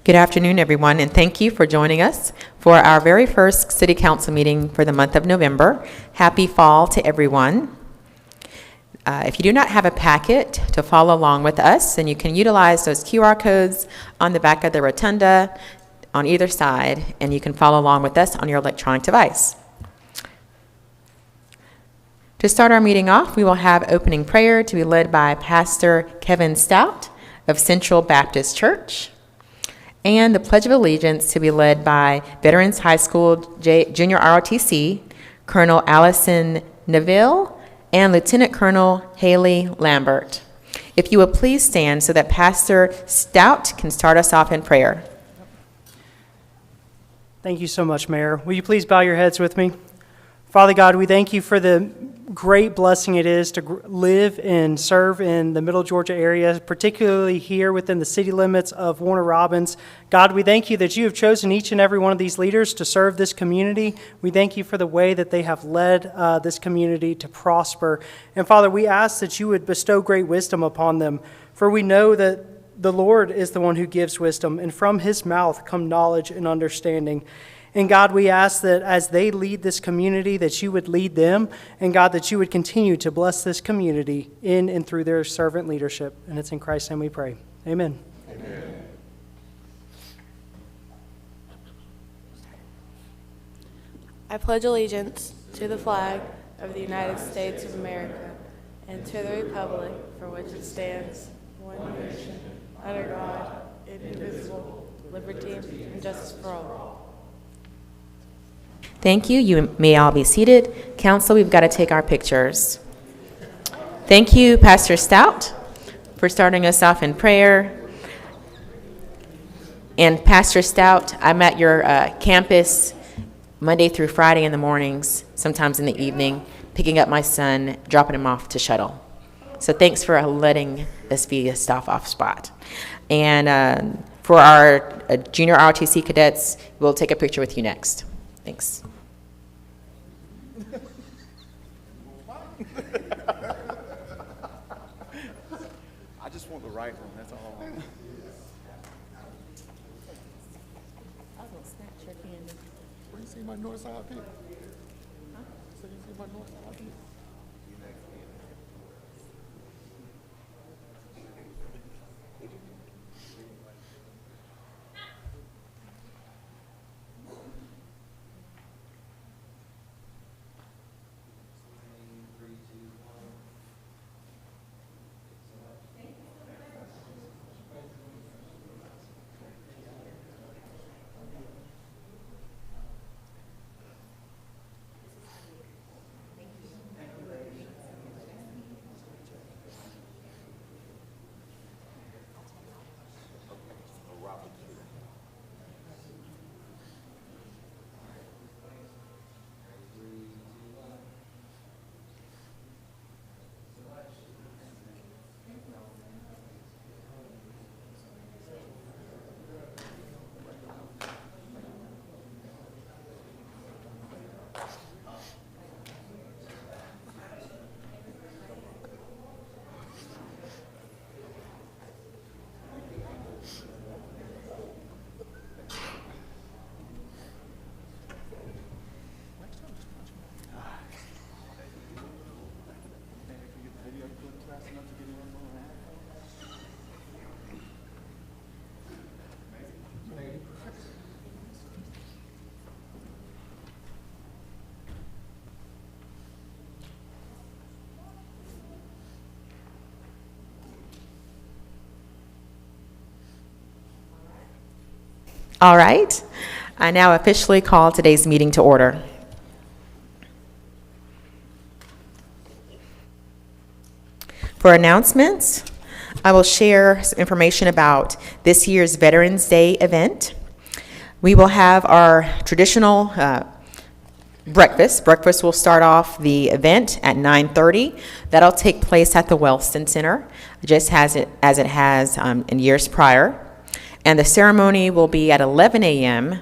Good afternoon, everyone, and thank you for joining us for our very first City Council meeting for the month of November. Happy fall to everyone. If you do not have a packet to follow along with us, then you can utilize those QR codes on the back of the rotunda on either side, and you can follow along with us on your electronic device. To start our meeting off, we will have opening prayer to be led by Pastor Kevin Stout of Central Baptist Church, and the Pledge of Allegiance to be led by Veterans High School Junior ROTC, Colonel Allison Neville, and Lieutenant Colonel Haley Lambert. If you would please stand so that Pastor Stout can start us off in prayer. Thank you so much, Mayor. Will you please bow your heads with me? Father God, we thank you for the great blessing it is to live and serve in the Middle Georgia area, particularly here within the city limits of Warner Robins. God, we thank you that you have chosen each and every one of these leaders to serve this community. We thank you for the way that they have led this community to prosper. And Father, we ask that you would bestow great wisdom upon them, for we know that the Lord is the one who gives wisdom, and from his mouth come knowledge and understanding. And God, we ask that as they lead this community, that you would lead them, and God, that you would continue to bless this community in and through their servant leadership. And it's in Christ's name we pray. Amen. Amen. I pledge allegiance to the flag of the United States of America and to the republic for which it stands, one nation, under God, indivisible, liberty and justice for all. Thank you. You may all be seated. Council, we've got to take our pictures. Thank you, Pastor Stout, for starting us off in prayer. And Pastor Stout, I'm at your campus Monday through Friday in the mornings, sometimes in the evening, picking up my son, dropping him off to shuttle. So thanks for letting this be a stop-off spot. And for our junior ROTC cadets, we'll take a picture with you next. Thanks. I just want the right one, that's all. I was going to snatch your candy. Where you see my north side people? Huh? So you see my north side people? All right. I now officially call today's meeting to order. For announcements, I will share some information about this year's Veterans Day event. We will have our traditional breakfast. Breakfast will start off the event at 9:30. That'll take place at the Wellston Center, just as it has in years prior. And the ceremony will be at 11 a.m.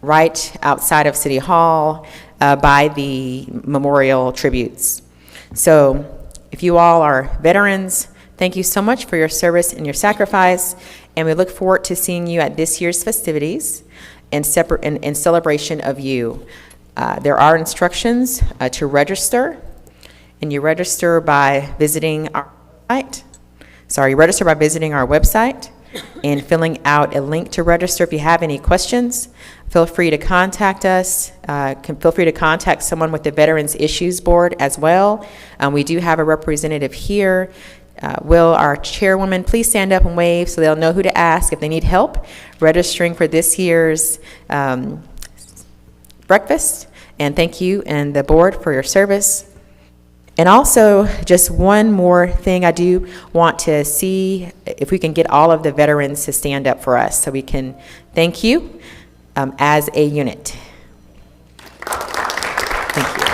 right outside of City Hall by the memorial tributes. So if you all are veterans, thank you so much for your service and your sacrifice, and we look forward to seeing you at this year's festivities in celebration of you. There are instructions to register, and you register by visiting our website. You register by visiting our website and filling out a link to register. If you have any questions, feel free to contact us. Feel free to contact someone with the Veterans Issues Board as well. We do have a representative here. Will our chairwoman please stand up and wave so they'll know who to ask if they need help registering for this year's breakfast. And thank you and the board for your service. And also, just one more thing, I do want to see if we can get all of the veterans to stand up for us so we can thank you as a unit. Thank you.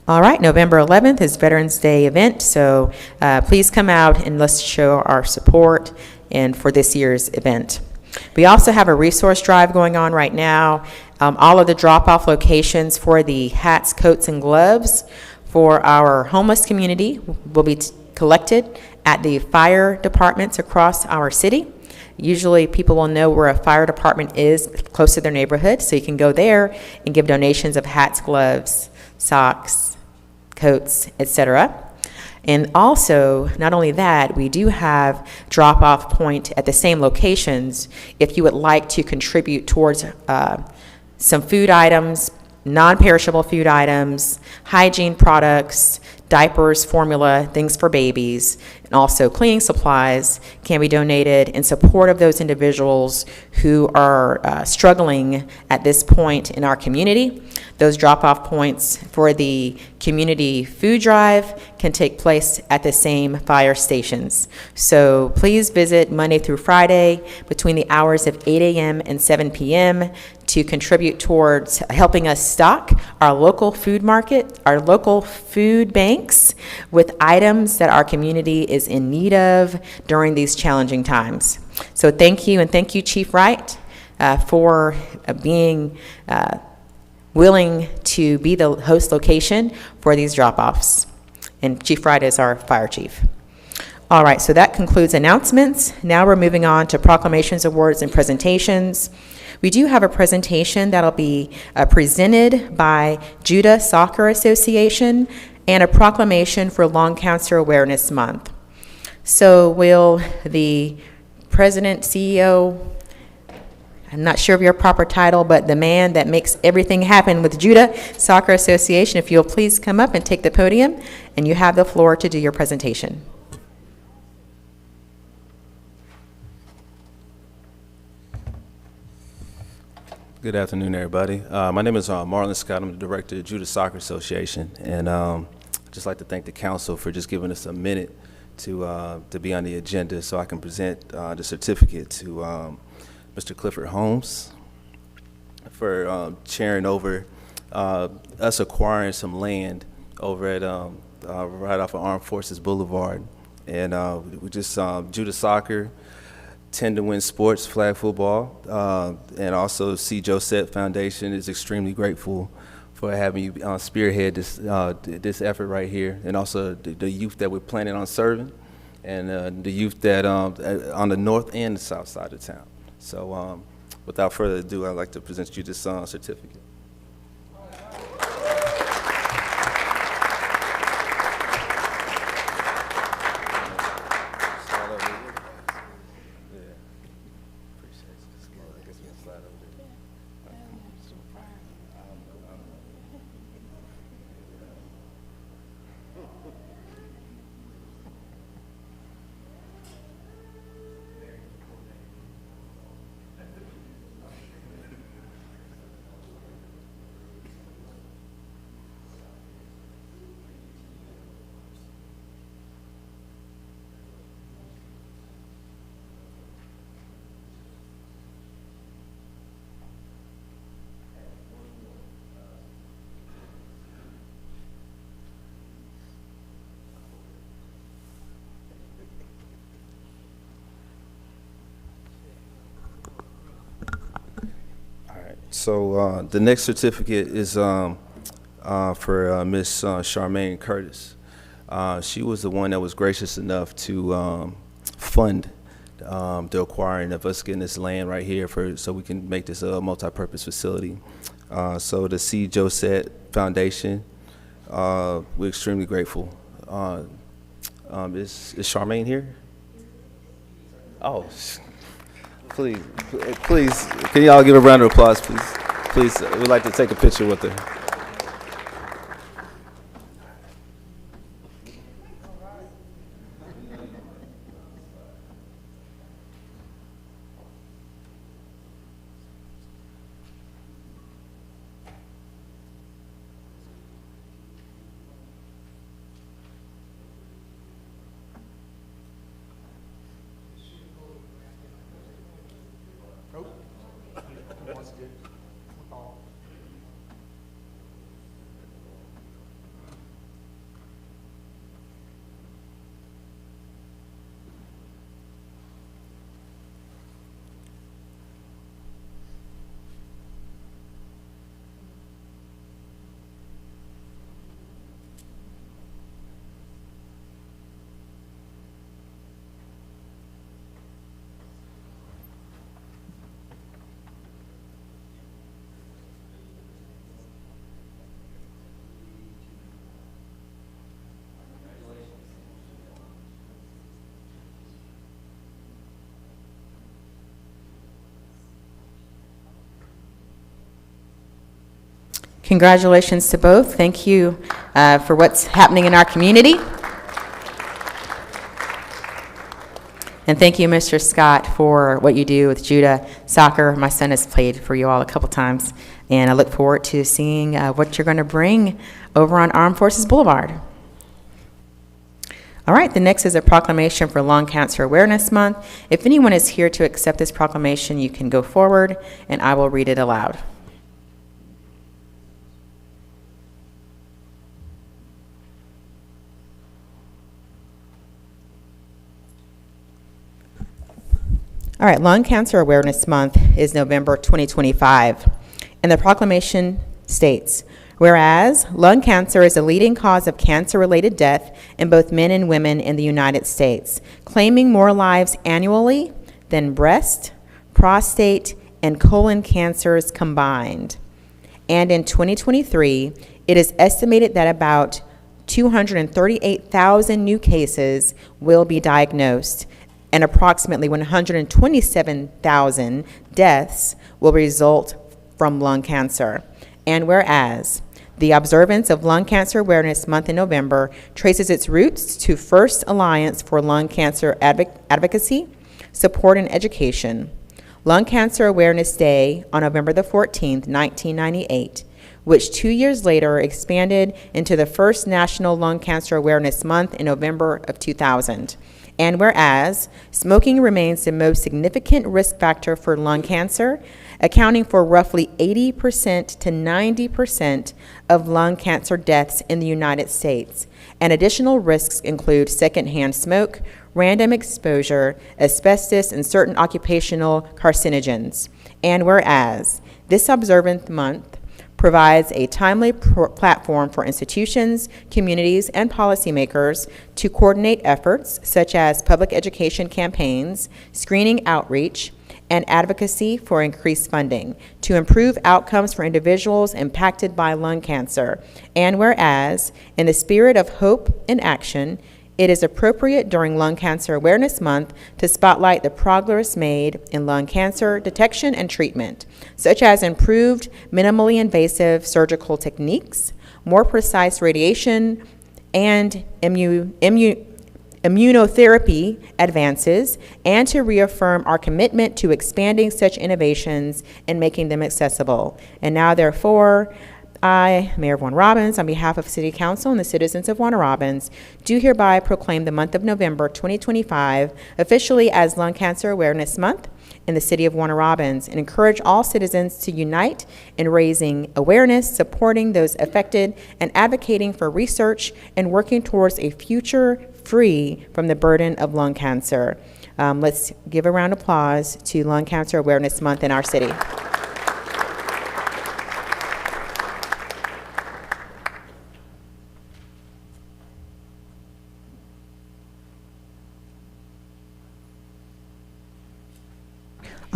All right, November 11th is Veterans Day event, so please come out and let's show our support and for this year's event. We also have a resource drive going on right now. All of the drop-off locations for the hats, coats, and gloves for our homeless community will be collected at the fire departments across our city. Usually people will know where a fire department is close to their neighborhood, so you can go there and give donations of hats, gloves, socks, coats, etc. And also, not only that, we do have drop-off point at the same locations if you would like to contribute towards some food items, non-perishable food items, hygiene products, diapers, formula, things for babies, and also cleaning supplies can be donated in support of those individuals who are struggling at this point in our community. Those drop-off points for the community food drive can take place at the same fire stations. So please visit Monday through Friday between the hours of 8 a.m. and 7 p.m. to contribute towards helping us stock our local food market, our local food banks with items that our community is in need of during these challenging times. So thank you, and thank you, Chief Wright, for being willing to be the host location for these drop-offs. And Chief Wright is our fire chief. All right, so that concludes announcements. Now we're moving on to proclamations, awards, and presentations. We do have a presentation that'll be presented by Judah Soccer Association and a proclamation for Lung Cancer Awareness Month. So will the president, CEO, I'm not sure of your proper title, but the man that makes everything happen with Judah Soccer Association, if you'll please come up and take the podium, and you have the floor to do your presentation. Good afternoon, everybody. My name is Marlon Scott. I'm the director of Judah Soccer Association, and I'd just like to thank the council for just giving us a minute to be on the agenda so I can present the certificate to Mr. Clifford Holmes for chairing over us acquiring some land over at right off of Armed Forces Boulevard. And we just, Judah Soccer, Tend to Win Sports, flag football, and also C. Josette Foundation is extremely grateful for having you spearhead this effort right here, and also the youth that we're planning on serving, and the youth that on the north and the south side of town. So without further ado, I'd like to present you this certificate. So the next certificate is for Miss Charmaine Curtis. She was the one that was gracious enough to fund the acquiring of us getting this land right here so we can make this a multi-purpose facility. So the C. Josette Foundation, we're extremely grateful. Is Charmaine here? Oh, please, can y'all give a round of applause, please? Please, we'd like to take a picture with her. Congratulations to both. Thank you for what's happening in our community. And thank you, Mr. Scott, for what you do with Judah Soccer. My son has played for you all a couple times, and I look forward to seeing what you're going to bring over on Armed Forces Boulevard. All right, the next is a proclamation for Lung Cancer Awareness Month. If anyone is here to accept this proclamation, you can go forward, and I will read it aloud. All right, Lung Cancer Awareness Month is November 2025, and the proclamation states, whereas lung cancer is a leading cause of cancer-related death in both men and women in the United States, claiming more lives annually than breast, prostate, and colon cancers combined. And in 2023, it is estimated that about 238,000 new cases will be diagnosed, and approximately 127,000 deaths will result from lung cancer. And whereas the observance of Lung Cancer Awareness Month in November traces its roots to First Alliance for Lung Cancer Advocacy, Support, and Education, Lung Cancer Awareness Day on November the 14th, 1998, which 2 years later expanded into the first National Lung Cancer Awareness Month in November of 2000. And whereas smoking remains the most significant risk factor for lung cancer, accounting for roughly 80% to 90% of lung cancer deaths in the United States. And additional risks include secondhand smoke, random exposure, asbestos, and certain occupational carcinogens. And whereas this observance month provides a timely platform for institutions, communities, and policymakers to coordinate efforts such as public education campaigns, screening outreach, and advocacy for increased funding to improve outcomes for individuals impacted by lung cancer. And whereas, in the spirit of hope and action, it is appropriate during Lung Cancer Awareness Month to spotlight the progress made in lung cancer detection and treatment, such as improved minimally invasive surgical techniques, more precise radiation, and immunotherapy advances, and to reaffirm our commitment to expanding such innovations and making them accessible. And now, therefore, I, Mayor of Warner Robins, on behalf of City Council and the citizens of Warner Robins, do hereby proclaim the month of November 2025 officially as Lung Cancer Awareness Month in the City of Warner Robins, and encourage all citizens to unite in raising awareness, supporting those affected, and advocating for research and working towards a future free from the burden of lung cancer. Let's give a round of applause to Lung Cancer Awareness Month in our city.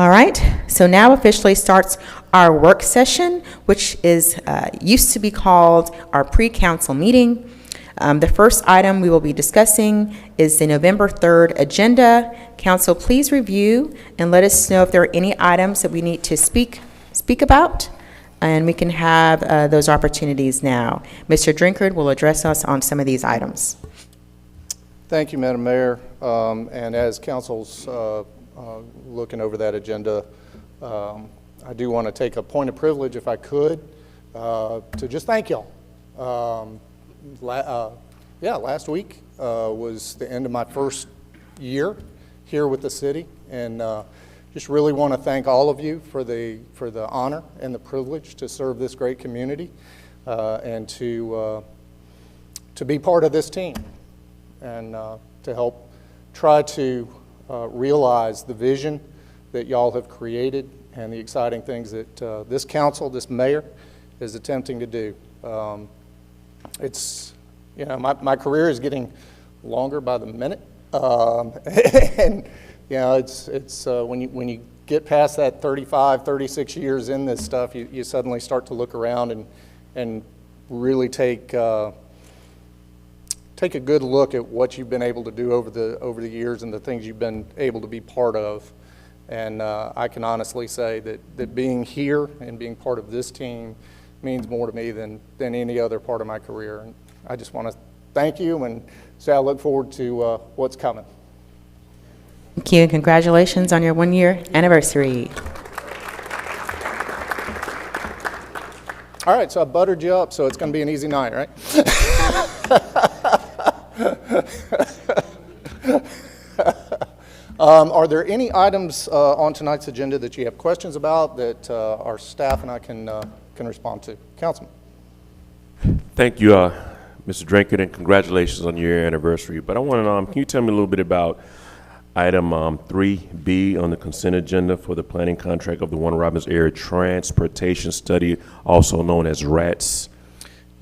All right, so now officially starts our work session, which is used to be called our pre-council meeting. The first item we will be discussing is the November 3rd agenda. Council, please review and let us know if there are any items that we need to speak about, and we can have those opportunities now. Mr. Drinkard will address us on some of these items. Thank you, Madam Mayor. And as council's looking over that agenda, I do want to take a point of privilege, if I could, to just thank y'all. Last week was the end of my first year here with the city, and just really want to thank all of you for the honor and the privilege to serve this great community, and to be part of this team, and to help try to realize the vision that y'all have created and the exciting things that this council, this mayor, is attempting to do. It's, you know, my career is getting longer by the minute, and you know, it's when you get past that 35, 36 years in this stuff, you suddenly start to look around and really take a good look at what you've been able to do over the years and the things you've been able to be part of. And I can honestly say that being here and being part of this team means more to me than any other part of my career. And I just want to thank you and say I look forward to what's coming. Thank you, and congratulations on your 1-year anniversary. All right, so I buttered you up, so it's going to be an easy night, right? Are there any items on tonight's agenda that you have questions about that our staff and I can respond to? Councilman. Thank you, Mr. Drinkard, and congratulations on your anniversary. But I want to, can you tell me a little bit about item 3B on the consent agenda for the planning contract of the Warner Robins Area Transportation Study, also known as RATS?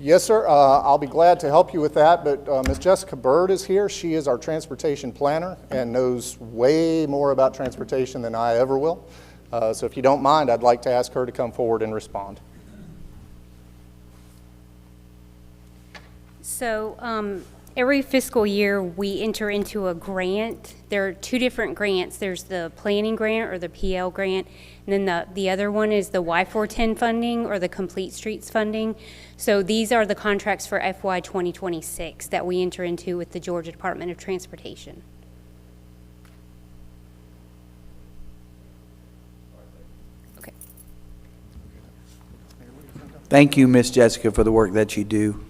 Yes, sir. I'll be glad to help you with that, but Ms. Jessica Bird is here. She is our transportation planner and knows way more about transportation than I ever will. So if you don't mind, I'd like to ask her to come forward and respond. So every fiscal year, we enter into a grant. There are two different grants. There's the planning grant, or the PL grant, and then the other one is the Y410 funding, or the Complete Streets funding. So these are the contracts for FY 2026 that we enter into with the Georgia Department of Transportation. Okay. Thank you, Miss Jessica, for the work that you do.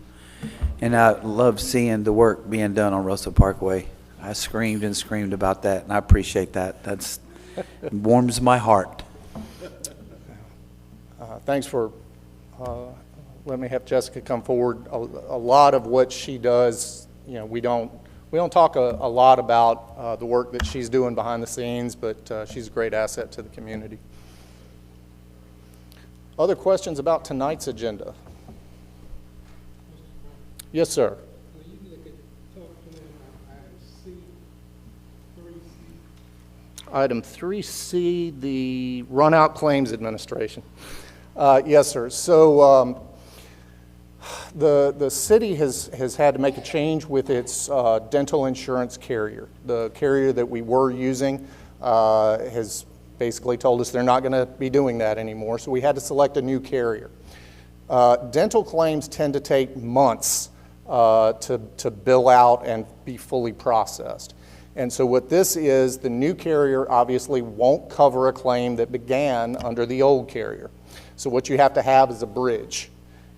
And I love seeing the work being done on Russell Parkway. I screamed and screamed about that, and I appreciate that. That's warms my heart. Thanks for letting me have Jessica come forward. A lot of what she does, you know, we don't talk a lot about the work that she's doing behind the scenes, but she's a great asset to the community. Other questions about tonight's agenda? Yes, sir. Item 3C, the Runout Claims Administration. Yes, sir. So the city has had to make a change with its dental insurance carrier. The carrier that we were using has basically told us they're not going to be doing that anymore, so we had to select a new carrier. Dental claims tend to take months to bill out and be fully processed. And so what this is, the new carrier obviously won't cover a claim that began under the old carrier. So what you have to have is a bridge,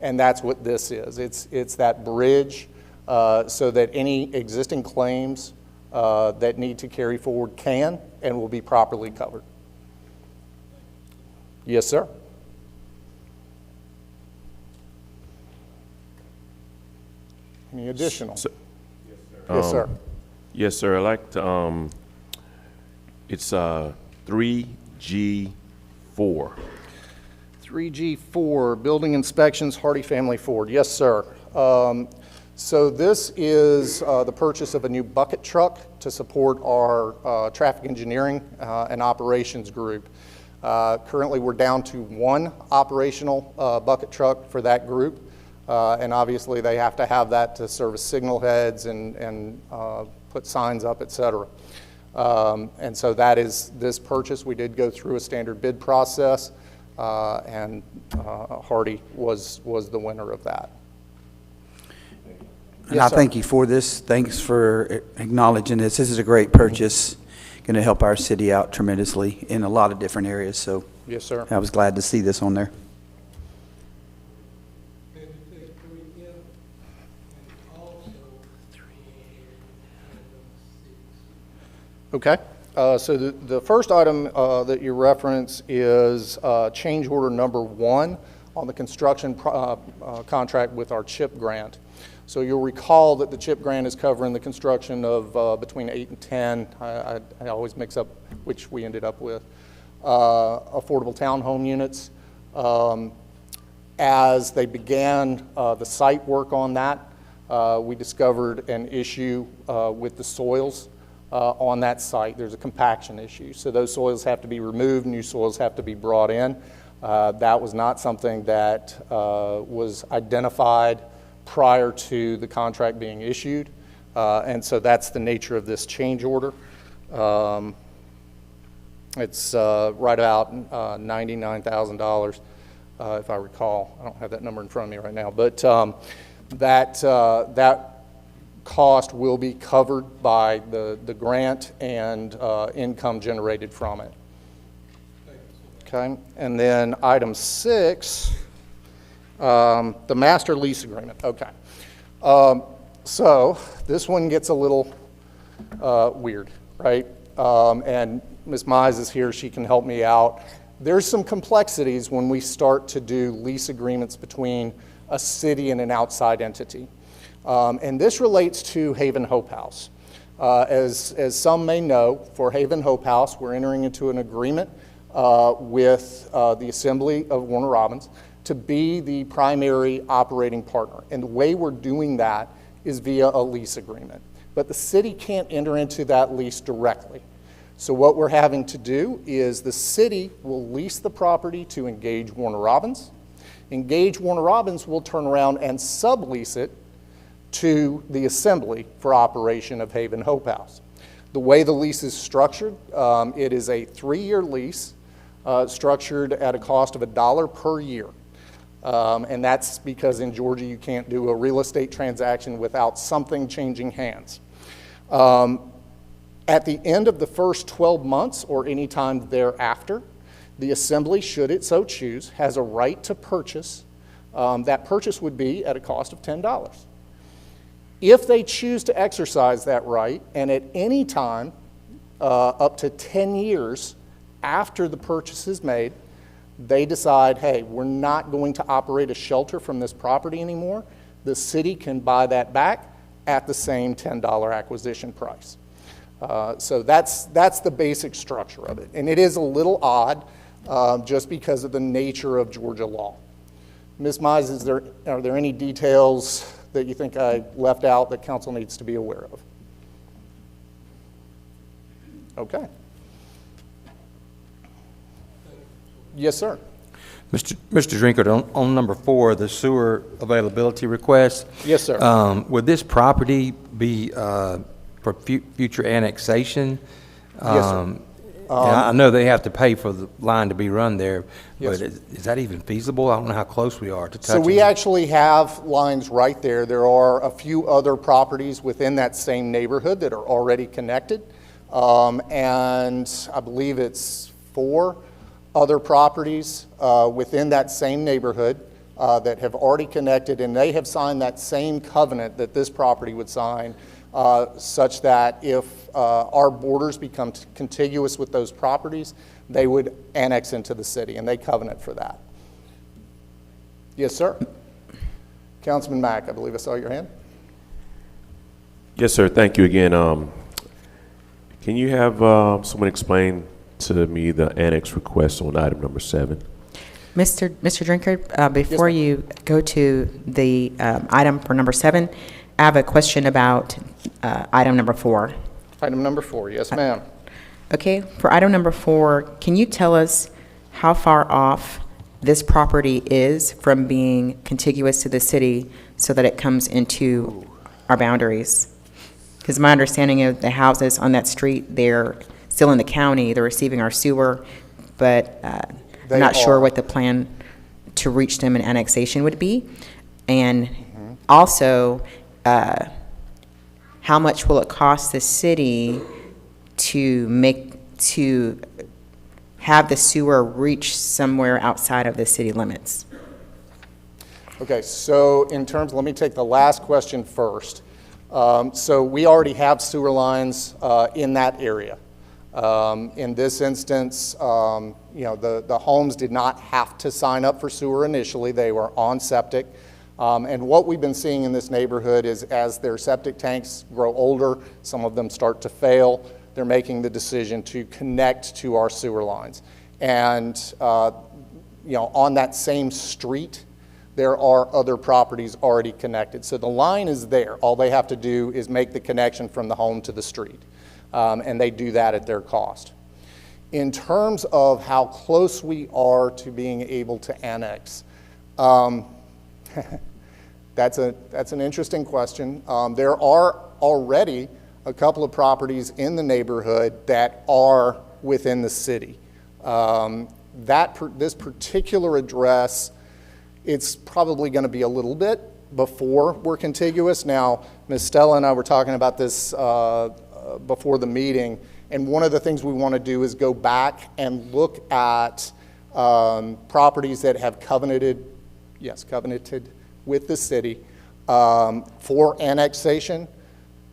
and that's what this is. It's that bridge so that any existing claims that need to carry forward can and will be properly covered. Yes, sir. Any additional? Yes, sir. Yes, sir. I'd like to, it's 3G4. 3G4, Building Inspections, Hardy Family Ford. Yes, sir. So this is the purchase of a new bucket truck to support our traffic engineering and operations group. Currently, we're down to one operational bucket truck for that group, and obviously they have to have that to service signal heads and put signs up, et cetera. And so that is this purchase. We did go through a standard bid process, and Hardy was the winner of that. And Yes, I sir. thank you for this. Thanks for acknowledging this. This is a great purchase. Going to help our city out tremendously in a lot of different areas. So Yes, sir. I was glad to see this on there. Okay. So the first item that you reference is change order number 1 on the construction contract with our CHIP grant. So you'll recall that the CHIP grant is covering the construction of between 8 and 10, I always mix up which we ended up with, affordable townhome units. As they began the site work on that, we discovered an issue with the soils on that site. There's a compaction issue. So those soils have to be removed, new soils have to be brought in. That was not something that was identified prior to the contract being issued. And so that's the nature of this change order. It's right about $99,000, if I recall. I don't have that number in front of me right now. But that cost will be covered by the grant and income generated from it. Okay, and then item 6, the master lease agreement. Okay, so this one gets a little weird, right? And Ms. Mize is here, she can help me out. There's some complexities when we start to do lease agreements between a city and an outside entity. And this relates to Haven Hope House. As some may know, for Haven Hope House, we're entering into an agreement with the Assembly of Warner Robins to be the primary operating partner. And the way we're doing that is via a lease agreement. But the city can't enter into that lease directly. So what we're having to do is the city will lease the property to Engage Warner Robins. Engage Warner Robins will turn around and sublease it to the Assembly for operation of Haven Hope House. The way the lease is structured, it is a 3-year lease structured at a cost of $1 per year. And that's because in Georgia you can't do a real estate transaction without something changing hands. At the end of the first 12 months or any time thereafter, the Assembly, should it so choose, has a right to purchase. That purchase would be at a cost of $10. If they choose to exercise that right, and at any time up to 10 years after the purchase is made, they decide, hey, we're not going to operate a shelter from this property anymore, the city can buy that back at the same $10 acquisition price. So that's the basic structure of it. And it is a little odd just because of the nature of Georgia law. Ms. Mize, are there any details that you think I left out that council needs to be aware of? Okay. Yes, sir. Mr. Drinkard, on number 4, the sewer availability request. Yes, sir. Would this property be for future annexation? Yes, sir. And I know they have to pay for the line to be run there, Yes, but is that even feasible? I don't know how close we are to touching. So we actually have lines right there. There are a few other properties within that same neighborhood that are already connected. And I believe it's 4 other properties within that same neighborhood that have already connected, and they have signed that same covenant that this property would sign, such that if our borders become contiguous with those properties, they would annex into the city, and they covenant for that. Yes, sir. Councilman Mack, I believe I saw your hand. Yes, sir. Thank you again. Can you have someone explain to me the annex request on item number 7? Mr. Drinkard, before you go to the item for number 7, I have a question about item number 4. Item number 4, yes, ma'am. Okay, for item number 4, can you tell us how far off this property is from being contiguous to the city so that it comes into our boundaries? Because my understanding of the houses on that street, they're still in the county, they're receiving our sewer, but They I'm not sure are. what the plan to reach them in annexation would be. And also, how much will it cost the city to have the sewer reach somewhere outside of the city limits? Okay, so in terms, let me take the last question first. So we already have sewer lines in that area. In this instance, the homes did not have to sign up for sewer initially. They were on septic. And what we've been seeing in this neighborhood is as their septic tanks grow older, some of them start to fail, they're making the decision to connect to our sewer lines. And, on that same street, there are other properties already connected. So the line is there. All they have to do is make the connection from the home to the street. And they do that at their cost. In terms of how close we are to being able to annex, that's an interesting question. There are already a couple of properties in the neighborhood that are within the city. This particular address, it's probably going to be a little bit before we're contiguous. Now, Ms. Stella and I were talking about this before the meeting, and one of the things we want to do is go back and look at properties that have covenanted with the city for annexation,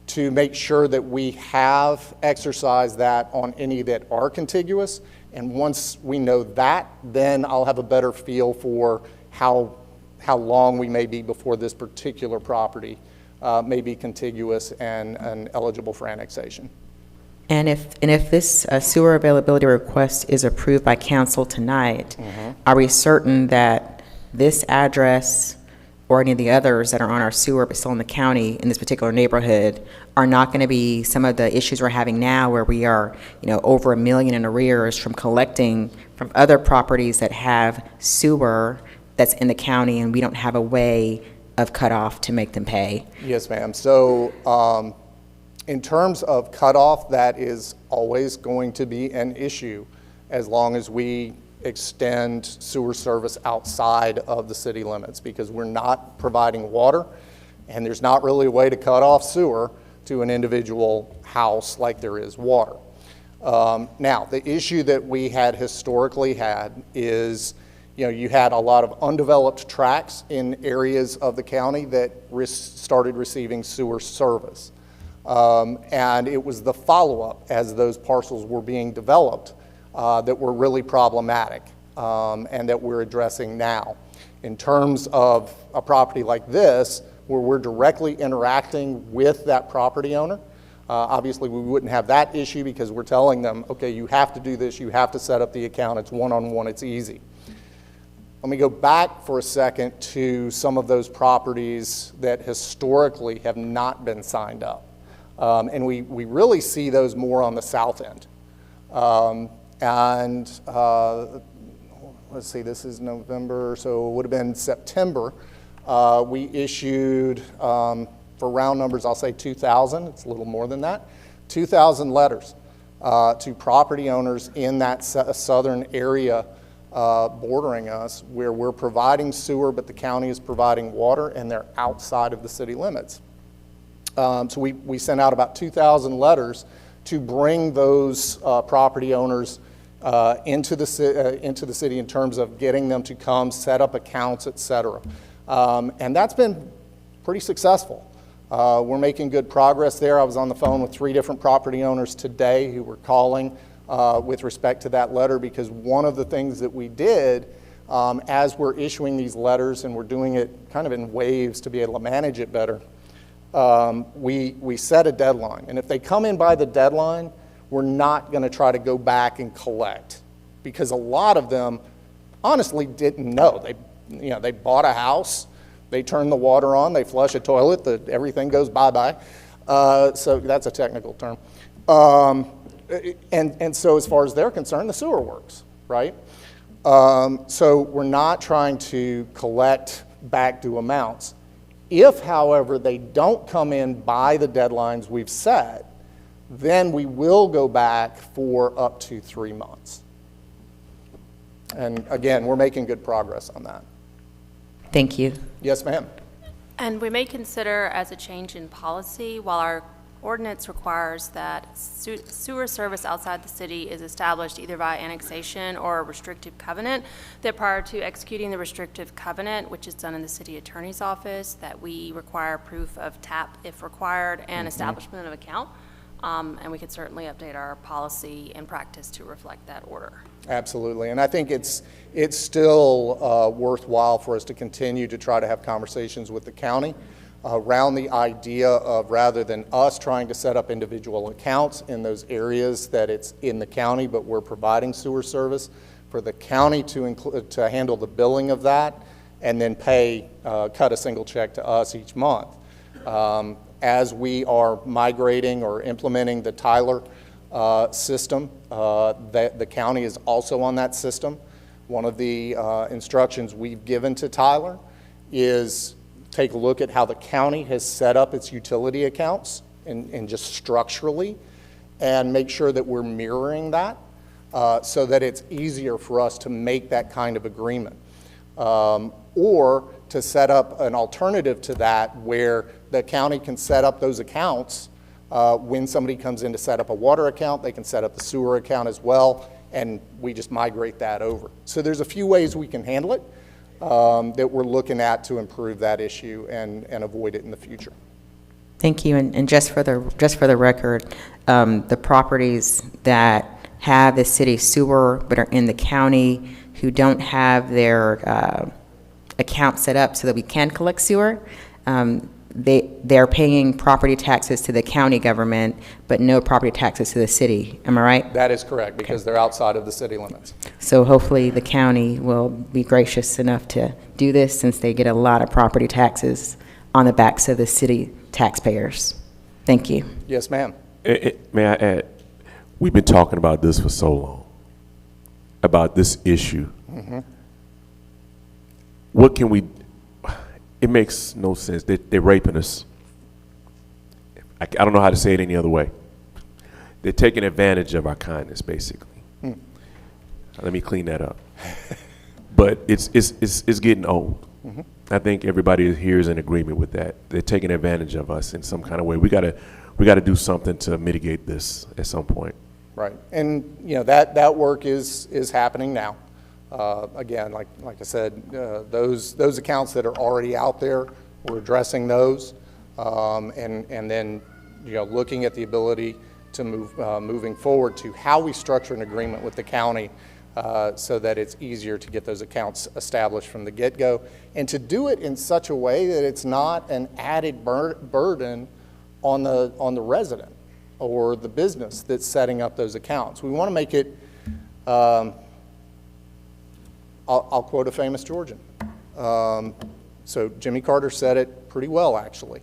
to make sure that we have exercised that on any that are contiguous. And once we know that, then I'll have a better feel for how long we may be before this particular property may be contiguous and eligible for annexation. And if this sewer availability request is approved by council tonight, are we certain that this address or any of the others that are on our sewer but still in the county in this particular neighborhood are not going to be some of the issues we're having now, where we are, over $1 million in arrears from collecting from other properties that have sewer that's in the county, and we don't have a way of cutoff to make them pay? Yes, ma'am. So in terms of cutoff, that is always going to be an issue as long as we extend sewer service outside of the city limits, because we're not providing water, and there's not really a way to cut off sewer to an individual house like there is water. Now, the issue that we had historically had is, you had a lot of undeveloped tracts in areas of the county that started receiving sewer service. And it was the follow-up as those parcels were being developed that were really problematic, and that we're addressing now. In terms of a property like this, where we're directly interacting with that property owner, obviously we wouldn't have that issue because we're telling them, okay, you have to do this, you have to set up the account, it's one-on-one, it's easy. Let me go back for a second to some of those properties that historically have not been signed up. And we really see those more on the south end. Let's see, this is November, so it would have been September. We issued, for round numbers, I'll say 2,000, it's a little more than that, 2,000 letters to property owners in that southern area bordering us, where we're providing sewer, but the county is providing water, and they're outside of the city limits. So we sent out about 2,000 letters to bring those property owners into the city in terms of getting them to come, set up accounts, et cetera. And that's been pretty successful. We're making good progress there. I was on the phone with 3 different property owners today who were calling with respect to that letter, because one of the things that we did as we're issuing these letters, and we're doing it kind of in waves to be able to manage it better, we set a deadline. And if they come in by the deadline, we're not going to try to go back and collect, because a lot of them honestly didn't know. They bought a house, They turn the water on, they flush a toilet, everything goes bye-bye. So that's a technical term. And so as far as they're concerned, the sewer works, right? So we're not trying to collect back due amounts. If, however, they don't come in by the deadlines we've set, then we will go back for up to 3 months. And again, we're making good progress on that. Thank you. Yes, ma'am. And we may consider as a change in policy, while our ordinance requires that sewer service outside the city is established either by annexation or a restrictive covenant, that prior to executing the restrictive covenant, which is done in the city attorney's office, that we require proof of tap if required and establishment of account. And we could certainly update our policy and practice to reflect that order. Absolutely, and I think it's still worthwhile for us to continue to try to have conversations with the county around the idea of, rather than us trying to set up individual accounts in those areas that it's in the county, but we're providing sewer service, for the county to handle the billing of that and then cut a single check to us each month. As we are migrating or implementing the Tyler system, the county is also on that system. One of the instructions we've given to Tyler is take a look at how the county has set up its utility accounts and just structurally, and make sure that we're mirroring that so that it's easier for us to make that kind of agreement. Or to set up an alternative to that where the county can set up those accounts. When somebody comes in to set up a water account, they can set up the sewer account as well, and we just migrate that over. So there's a few ways we can handle it that we're looking at to improve that issue and avoid it in the future. Thank you. And just for the record, the properties that have the city sewer but are in the county who don't have their account set up so that we can collect sewer, they're paying property taxes to the county government, but no property taxes to the city. Am I right? That is correct, because they're outside of the city limits. So hopefully the county will be gracious enough to do this, since they get a lot of property taxes on the backs of the city taxpayers. Thank you. Yes, ma'am. May I add, we've been talking about this for so long, about this issue. What can we, it makes no sense. They're raping us. I don't know how to say it any other way. They're taking advantage of our kindness, basically. Let me clean that up. But it's getting old. I think everybody here is in agreement with that. They're taking advantage of us in some kind of way. We gotta do something to mitigate this at some point. Right, and that work is happening now. Again, like I said, those accounts that are already out there, we're addressing those, and then looking at the ability to moving forward to how we structure an agreement with the county so that it's easier to get those accounts established from the get-go, and to do it in such a way that it's not an added burden on the resident or the business that's setting up those accounts. We want to make it, I'll quote a famous Georgian. So Jimmy Carter said it pretty well, actually.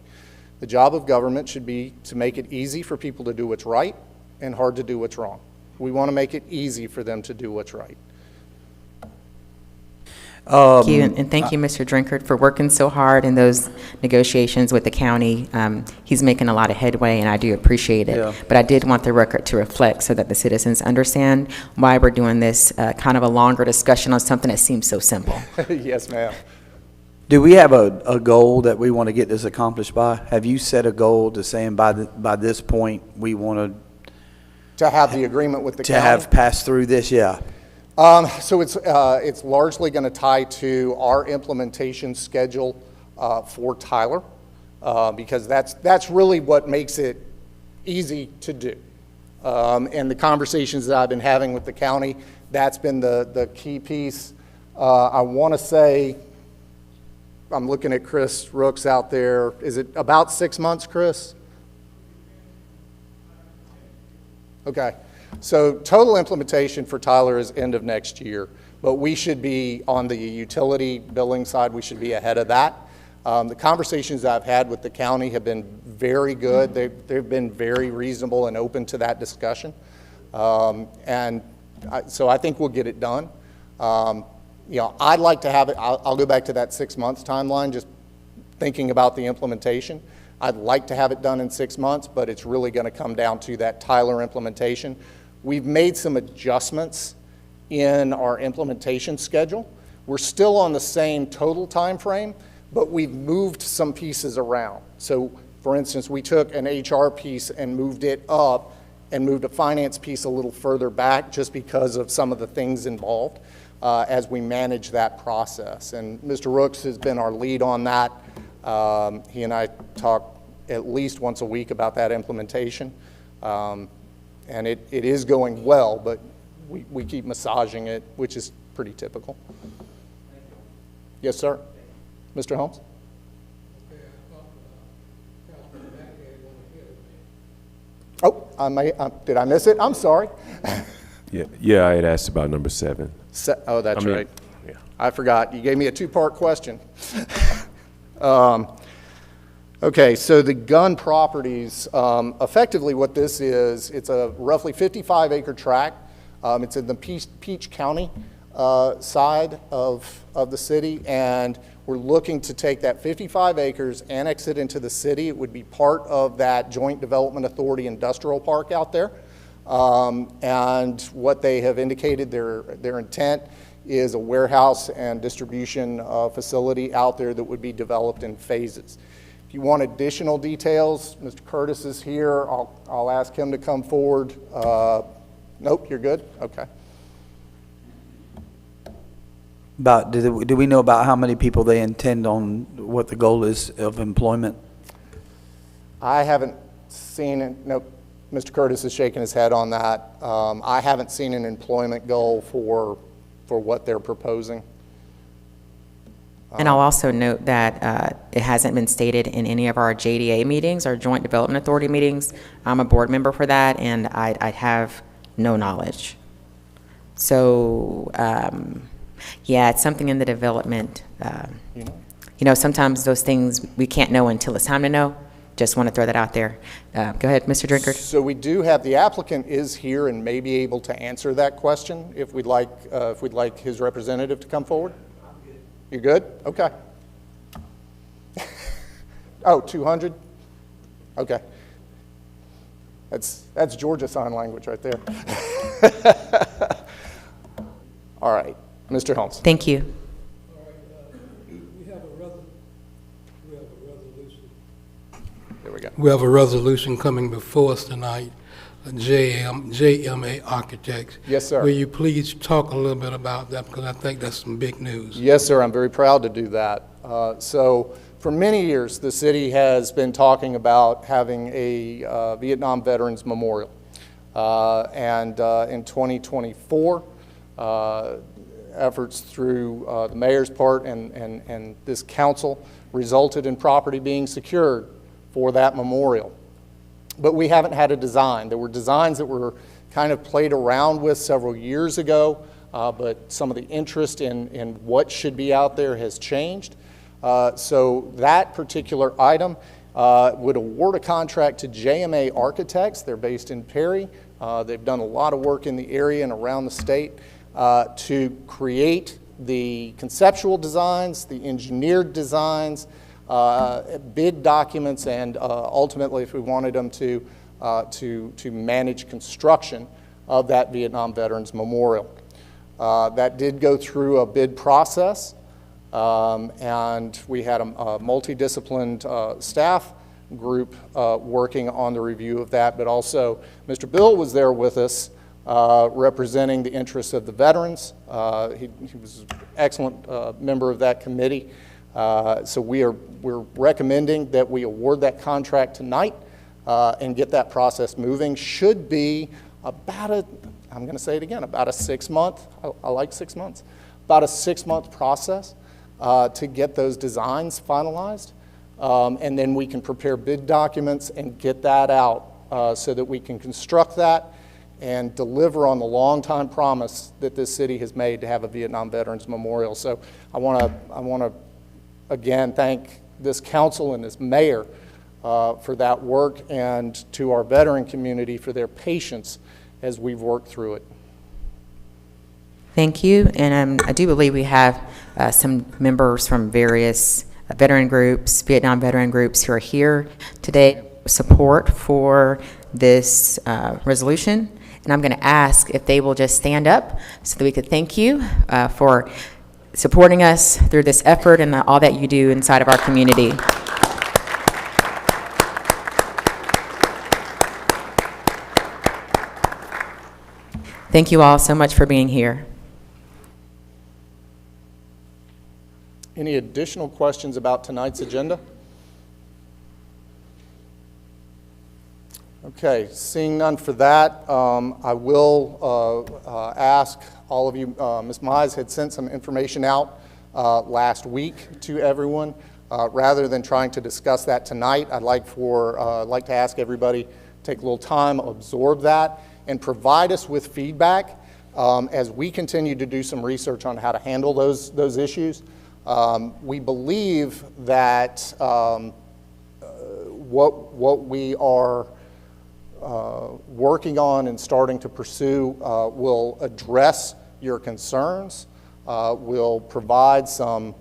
The job of government should be to make it easy for people to do what's right and hard to do what's wrong. We want to make it easy for them to do what's right. Thank you, and thank you, Mr. Drinkard, for working so hard in those negotiations with the county. He's making a lot of headway, and I do appreciate it. Yeah. But I did want the record to reflect so that the citizens understand why we're doing this kind of a longer discussion on something that seems so simple. Yes, ma'am. Do we have a goal that we want to get this accomplished by? Have you set a goal to saying by this point we want To have the agreement with the to county. have passed through this? Yeah. So it's largely going to tie to our implementation schedule for Tyler, because that's really what makes it easy to do. And the conversations that I've been having with the county, that's been the key piece. I want to say, I'm looking at Chris Rooks out there. Is it about 6 months, Chris? Okay. So total implementation for Tyler is end of next year, but we should be on the utility billing side, we should be ahead of that. The conversations I've had with the county have been very good. They've been very reasonable and open to that discussion. So I think we'll get it done. I'd like to have it, I'll go back to that 6 months timeline, just thinking about the implementation. I'd like to have it done in 6 months, but it's really going to come down to that Tyler implementation. We've made some adjustments in our implementation schedule. We're still on the same total time frame, but we've moved some pieces around. So, for instance, we took an HR piece and moved it up and moved a finance piece a little further back just because of some of the things involved as we manage that process. And Mr. Rooks has been our lead on that. He and I talk at least once a week about that implementation. And it is going well, but we keep massaging it, which is pretty typical. Yes, sir. Mr. Holmes? Oh, did I miss it? I'm sorry. Yeah, I had asked about number 7. Oh, that's right. Yeah. I forgot. You gave me a two-part question. Okay, so the gun properties, effectively what this is, it's a roughly 55-acre tract. It's in the Peach County side of the city, and we're looking to take that 55 acres, annex it into the city. It would be part of that Joint Development Authority industrial park out there. And what they have indicated their intent is a warehouse and distribution facility out there that would be developed in phases. If you want additional details, Mr. Curtis is here. I'll ask him to come forward. Nope, you're good? Okay. Do we know about how many people they intend on, what the goal is of employment? I haven't seen it. Nope. Mr. Curtis is shaking his head on that. I haven't seen an employment goal for what they're proposing. And I'll also note that it hasn't been stated in any of our JDA meetings, our Joint Development Authority meetings. I'm a board member for that, and I have no knowledge. So, yeah, it's something in the development. Sometimes those things we can't know until it's time to know. Just want to throw that out there. Go ahead, Mr. Drinkard. So we do have, the applicant is here and may be able to answer that question if we'd like his representative to come forward. You're good? Okay. Oh, 200? Okay. That's Georgia Sign Language right there. All right, Mr. Holmes. Thank you. We have a resolution coming before us tonight, JMA Architects. Yes, sir. Will you please talk a little bit about that, because I think that's some big news. Yes, sir. I'm very proud to do that. So for many years, the city has been talking about having a Vietnam Veterans Memorial. And in 2024, efforts through the mayor's part and this council resulted in property being secured for that memorial. But we haven't had a design. There were designs that were kind of played around with several years ago, but some of the interest in what should be out there has changed. So that particular item would award a contract to JMA Architects. They're based in Perry. They've done a lot of work in the area and around the state to create the conceptual designs, the engineered designs, bid documents, and ultimately, if we wanted them to manage construction of that Vietnam Veterans Memorial. That did go through a bid process, and we had a multidisciplined staff group working on the review of that, but also Mr. Bill was there with us representing the interests of the veterans. He was an excellent member of that committee. So we're recommending that we award that contract tonight and get that process moving. Should be about I'm going to say it again, about a 6 month, I like 6 months, about a 6 month process to get those designs finalized. And then we can prepare bid documents and get that out so that we can construct that and deliver on the long-time promise that this city has made to have a Vietnam Veterans Memorial. So I want to again thank this council and this mayor for that work, and to our veteran community for their patience as we've worked through it. Thank you, and I do believe we have some members from various veteran groups, Vietnam veteran groups, who are here today. Support for this resolution, and I'm going to ask if they will just stand up so that we could thank you for supporting us through this effort and all that you do inside of our community. Thank you all so much for being here. Any additional questions about tonight's agenda? Okay, seeing none for that, I will ask all of you, Ms. Mize had sent some information out last week to everyone. Rather than trying to discuss that tonight, I'd like to ask everybody to take a little time, absorb that, and provide us with feedback as we continue to do some research on how to handle those issues. We believe that what we are working on and starting to pursue will address your concerns, will provide some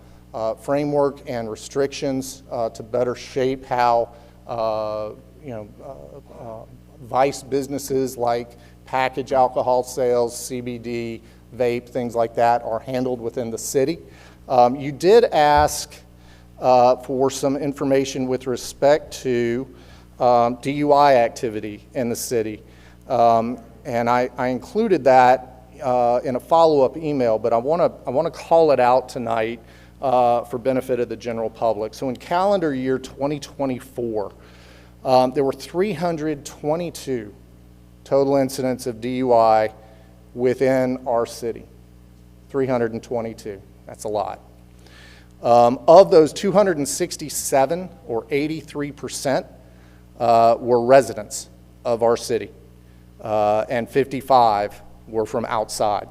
framework and restrictions to better shape how vice businesses like package alcohol sales, CBD, vape, things like that are handled within the city. You did ask for some information with respect to DUI activity in the city. And I included that in a follow-up email, but I want to call it out tonight for benefit of the general public. So in calendar year 2024, there were 322 total incidents of DUI within our city. 322. That's a lot. Of those, 267, or 83%, were residents of our city, and 55 were from outside.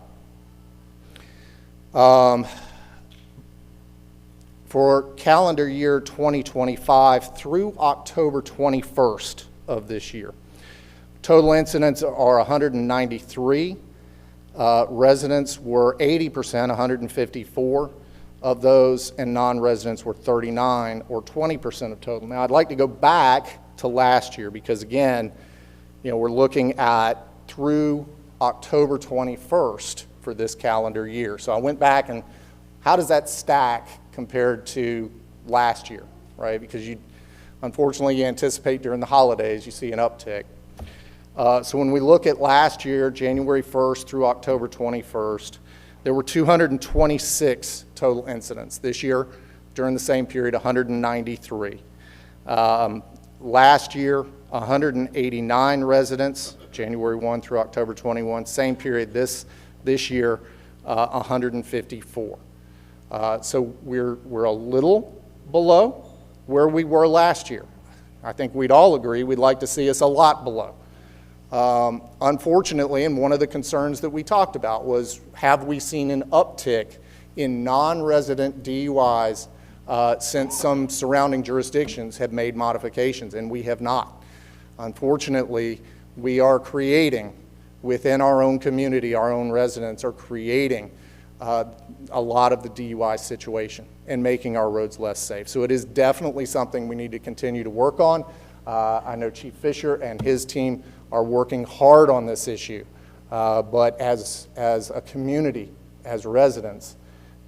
For calendar year 2025 through October 21st of this year, total incidents are 193. Residents were 80%, 154 of those, and non-residents were 39, or 20% of total. Now, I'd like to go back to last year because, again, we're looking at through October 21st for this calendar year. So I went back and how does that stack compared to last year, right? Because unfortunately, you anticipate during the holidays, you see an uptick. So when we look at last year, January 1st through October 21st, there were 226 total incidents. This year, during the same period, 193. Last year, 189 residents, January 1 through October 21. Same period this year, 154. So we're a little below where we were last year. I think we'd all agree we'd like to see us a lot below. Unfortunately, and one of the concerns that we talked about was, have we seen an uptick in non-resident DUIs since some surrounding jurisdictions have made modifications, and we have not. Unfortunately, we are creating, within our own community, our own residents are creating a lot of the DUI situation and making our roads less safe. So it is definitely something we need to continue to work on. I know Chief Fisher and his team are working hard on this issue, but as a community, as residents,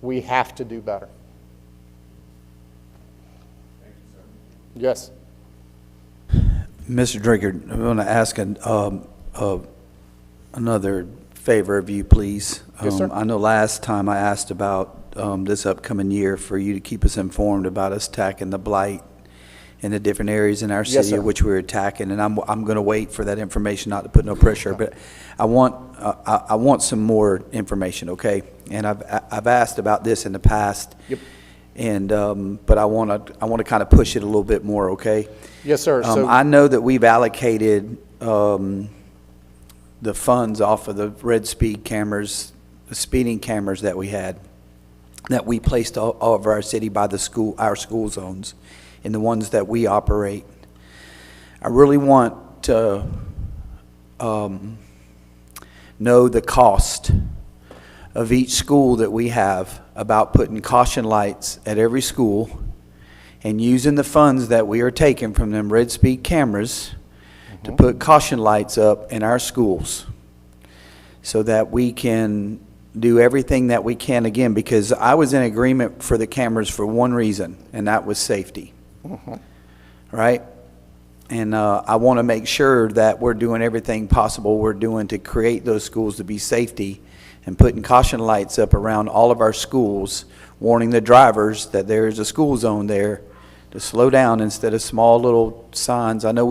we have to do better. Thank you, sir. Yes. Mr. Drinkard, I want to ask another favor of you, please. Yes, sir. I know last time I asked about this upcoming year for you to keep us informed about us tackling the blight in the different areas in our Yes, city sir. which we're attacking, and I'm going to wait for that information, not to put no pressure, but I want some more information, okay? And I've asked about this in the past. Yep. And but I want to kind of push it a little bit more, okay? Yes, sir. So I know that we've allocated the funds off of the red speed cameras, the speeding cameras that we had. that we placed all over our city by our school zones and the ones that we operate. I really want to know the cost of each school that we have, about putting caution lights at every school and using the funds that we are taking from them red speed cameras to put caution lights up in our schools so that we can do everything that we can, again, because I was in agreement for the cameras for one reason, and that was safety. Right? And I want to make sure that we're doing everything possible we're doing to create those schools to be safety, and putting caution lights up around all of our schools, warning the drivers that there is a school zone there to slow down instead of small little signs. I know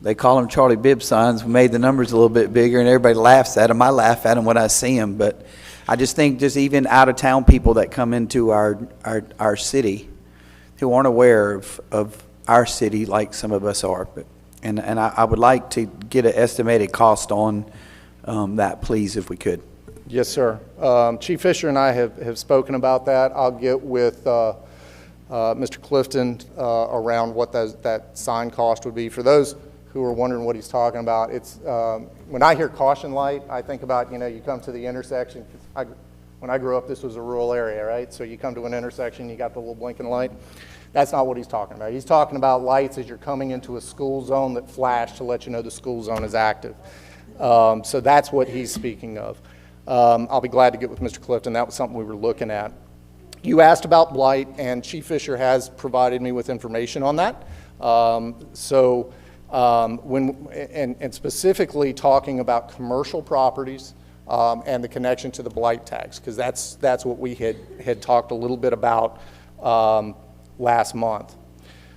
they call them Charlie Bibb signs. We made the numbers a little bit bigger, and everybody laughs at them. I laugh at them when I see them, but I just think just even out-of-town people that come into our city who aren't aware of our city like some of us are. And I would like to get an estimated cost on that, please, if we could. Yes, sir. Chief Fisher and I have spoken about that. I'll get with Mr. Clifton around what that sign cost would be. For those who are wondering what he's talking about, it's when I hear caution light, I think about, you come to the intersection. When I grew up, this was a rural area, right? So you come to an intersection, you got the little blinking light. That's not what he's talking about. He's talking about lights as you're coming into a school zone that flash to let you know the school zone is active. So that's what he's speaking of. I'll be glad to get with Mr. Clifton. That was something we were looking at. You asked about blight, and Chief Fisher has provided me with information on that. And specifically talking about commercial properties and the connection to the blight tax, because that's what we had talked a little bit about last month.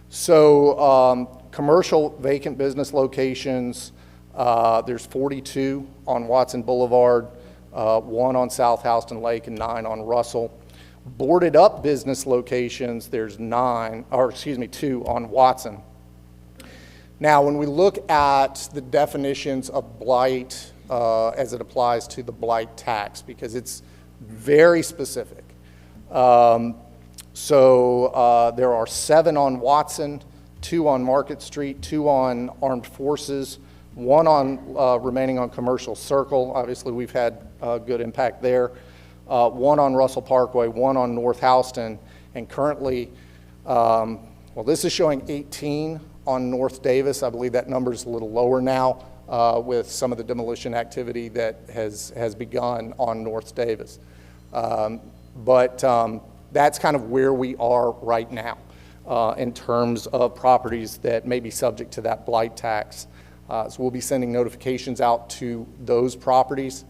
So commercial vacant business locations, there's 42 on Watson Boulevard, 1 on South Houston Lake, and 9 on Russell. Boarded up business locations, there's 2 on Watson. Now, when we look at the definitions of blight as it applies to the blight tax, because it's very specific. There are 7 on Watson, 2 on Market Street, 2 on Armed Forces, 1 on remaining on Commercial Circle. Obviously, we've had good impact there. 1 on Russell Parkway, 1 on North Houston, and currently, this is showing 18 on North Davis. I believe that number is a little lower now with some of the demolition activity that has begun on North Davis. That's kind of where we are right now in terms of properties that may be subject to that blight tax. So we'll be sending notifications out to those properties.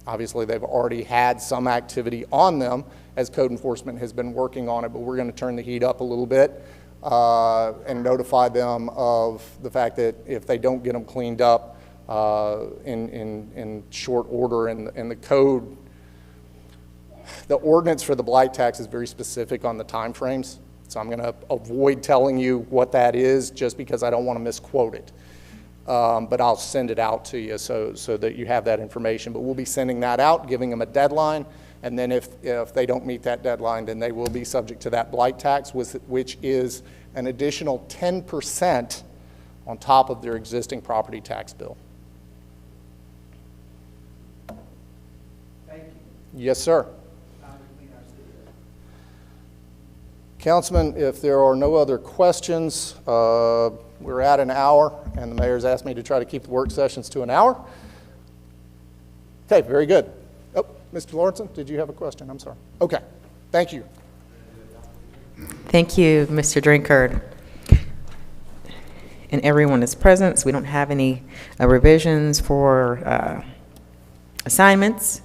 Obviously, they've already had some activity on them as code enforcement has been working on it, but we're going to turn the heat up a little bit and notify them of the fact that if they don't get them cleaned up in short order, and the code, the ordinance for the blight tax is very specific on the time frames. So I'm going to avoid telling you what that is just because I don't want to misquote it. But I'll send it out to you so that you have that information. But we'll be sending that out, giving them a deadline, and then if they don't meet that deadline, then they will be subject to that blight tax, which is an additional 10% on top of their existing property tax bill. Thank you. Yes, sir. Councilman, if there are no other questions, we're at an hour, and the mayor's asked me to try to keep the work sessions to an hour. Okay, very good. Oh, Mr. Lawrenson, did you have a question? I'm sorry. Okay, thank you. Thank you, Mr. Drinkard. And everyone is present, so we don't have any revisions for assignments.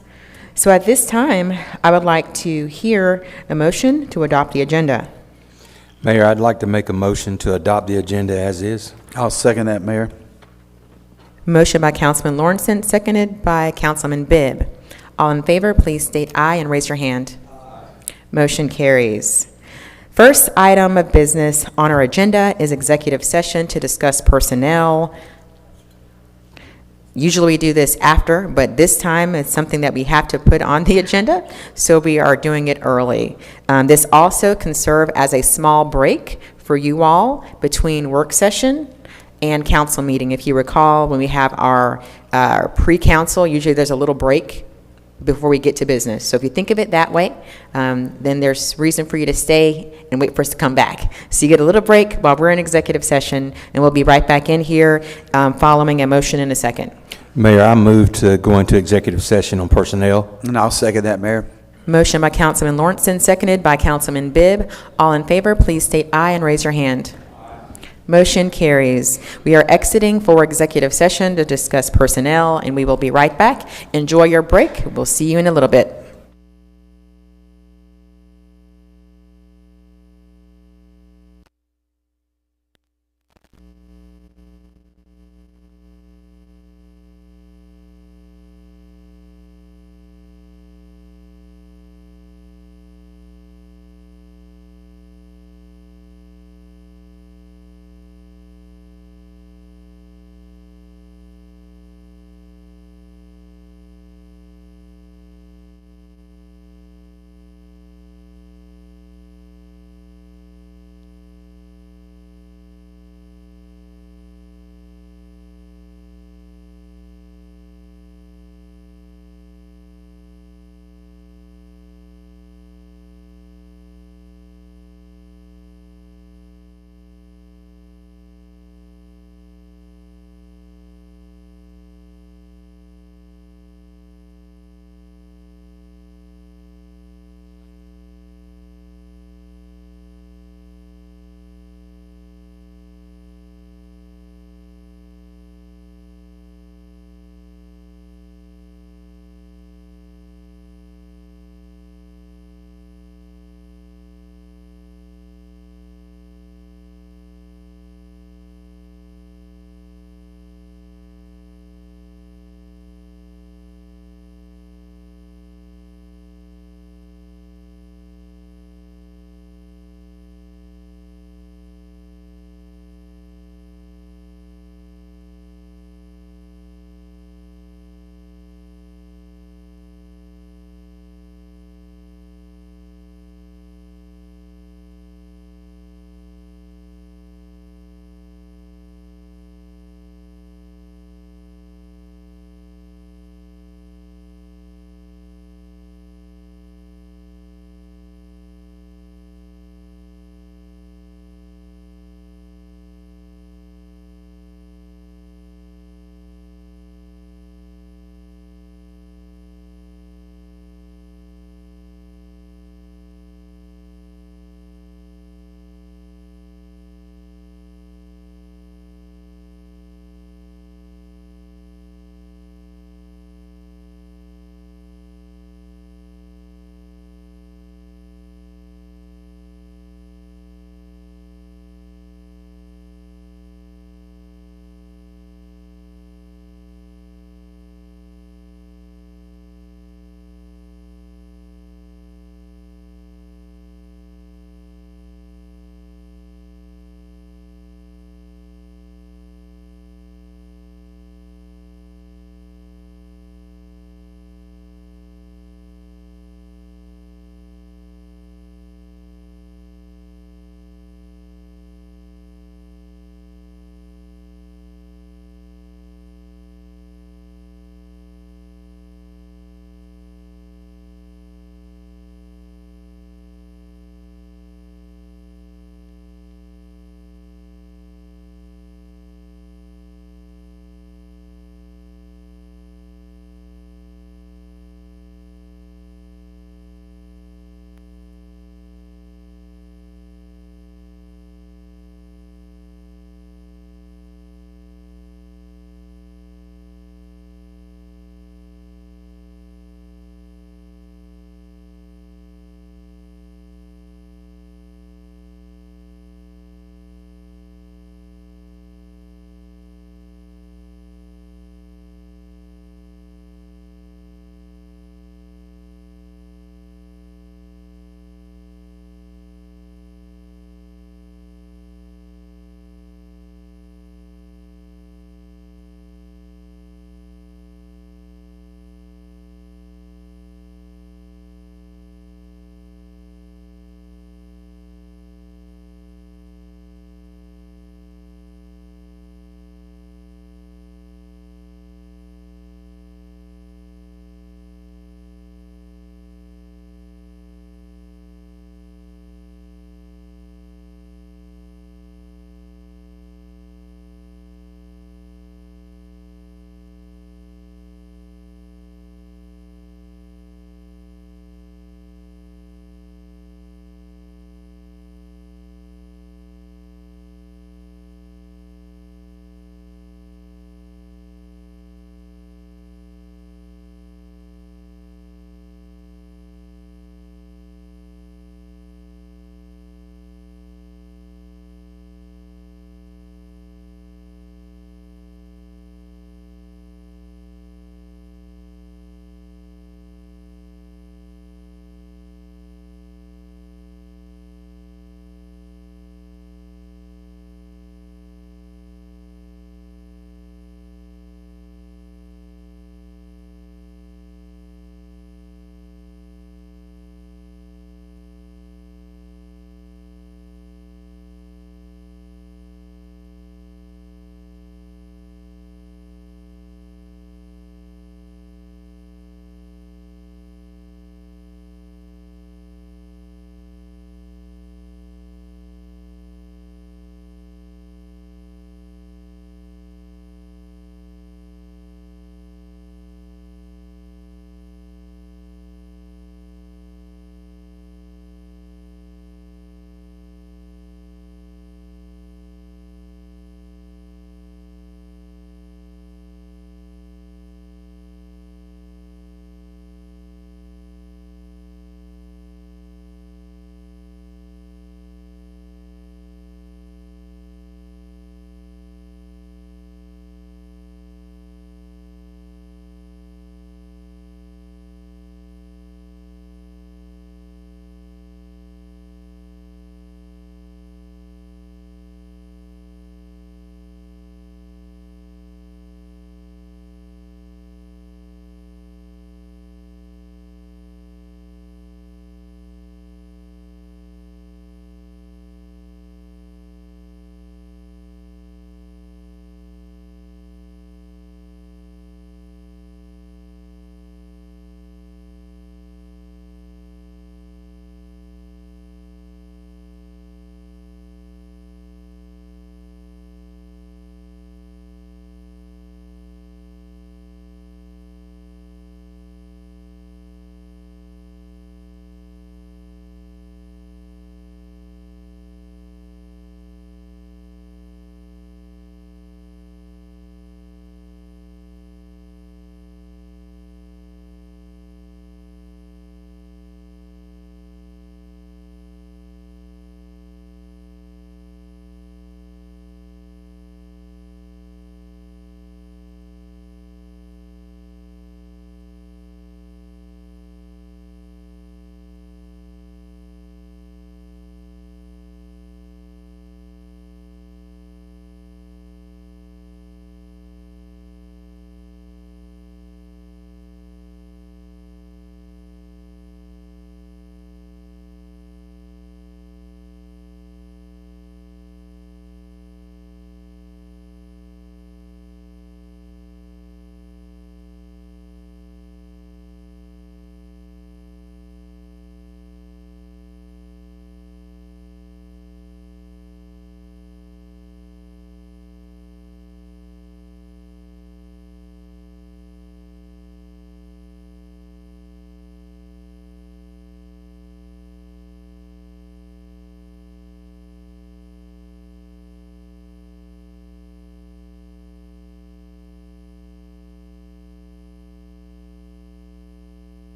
So at this time, I would like to hear a motion to adopt the agenda. Mayor, I'd like to make a motion to adopt the agenda as is. I'll second that, Mayor. Motion by Councilman Lawrenson, seconded by Councilman Bibb. All in favor, please state aye and raise your hand. Motion carries. First item of business on our agenda is executive session to discuss personnel. Usually we do this after, but this time it's something that we have to put on the agenda, so we are doing it early. This also can serve as a small break for you all between work session and council meeting. If you recall, when we have our pre-council, usually there's a little break before we get to business. So if you think of it that way, then there's reason for you to stay and wait for us to come back. So you get a little break while we're in executive session, and we'll be right back in here following a motion in a second. Mayor, I move to go into executive session on personnel. And I'll second that, Mayor. Motion by Councilman Lawrenson, seconded by Councilman Bibb. All in favor, please state aye and raise your hand. Motion carries. We are exiting for executive session to discuss personnel, and we will be right back. Enjoy your break. We'll see you in a little bit.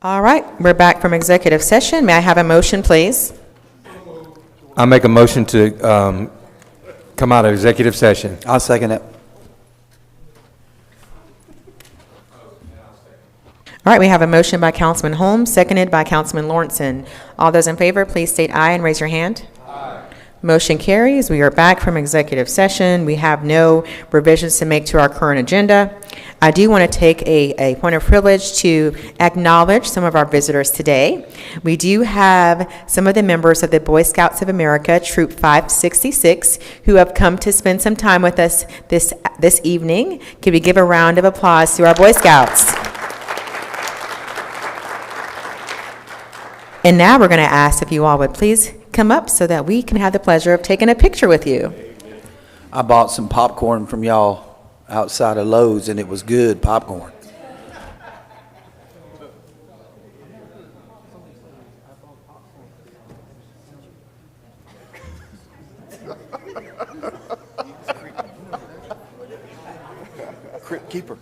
All right, we're back from executive session. May I have a motion, please? I make a motion to come out of executive session. I'll second it. All right, we have a motion by Councilman Holmes, seconded by Councilman Lawrenson. All those in favor, please state aye and raise your hand. Aye. Motion carries. We are back from executive session. We have no revisions to make to our current agenda. I do want to take a point of privilege to acknowledge some of our visitors today. We do have some of the members of the Boy Scouts of America, Troop 566, who have come to spend some time with us this evening. Can we give a round of applause to our Boy Scouts? And now we're going to ask if you all would please come up so that we can have the pleasure of taking a picture with you. I bought some popcorn from y'all outside of Lowe's, and it was good popcorn. Keeper.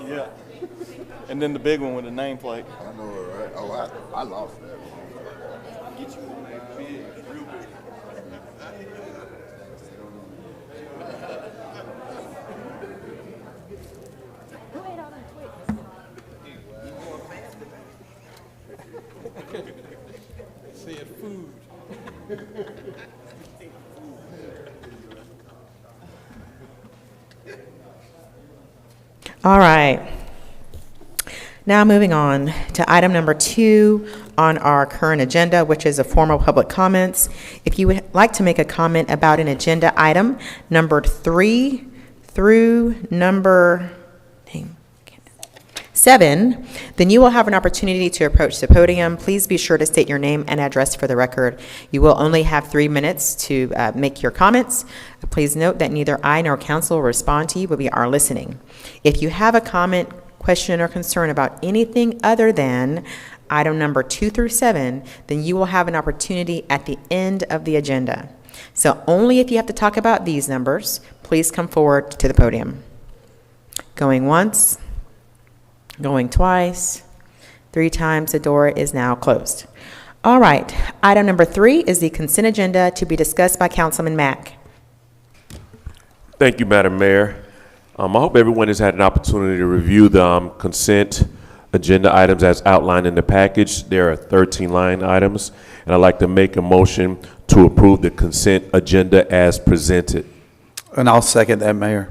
Yeah. And then the big one with the nameplate. I know it, right? Oh, I lost that one. Get you one that big, real big. Said food. All right. Now moving on to item number 2 on our current agenda, which is a formal public comments. If you would like to make a comment about an agenda item numbered 3 through number 7, then you will have an opportunity to approach the podium. Please be sure to state your name and address for the record. You will only have 3 minutes to make your comments. Please note that neither I nor council will respond to you, but we are listening. If you have a comment, question, or concern about anything other than item number 2 through 7, then you will have an opportunity at the end of the agenda. So only if you have to talk about these numbers, please come forward to the podium. Going once. Going twice, 3 times. The door is now closed. All right. Item number 3 is the consent agenda to be discussed by Councilman Mack. Thank you, Madam Mayor. I hope everyone has had an opportunity to review the consent agenda items as outlined in the package. There are 13 line items, and I'd like to make a motion to approve the consent agenda as presented. And I'll second that, Mayor.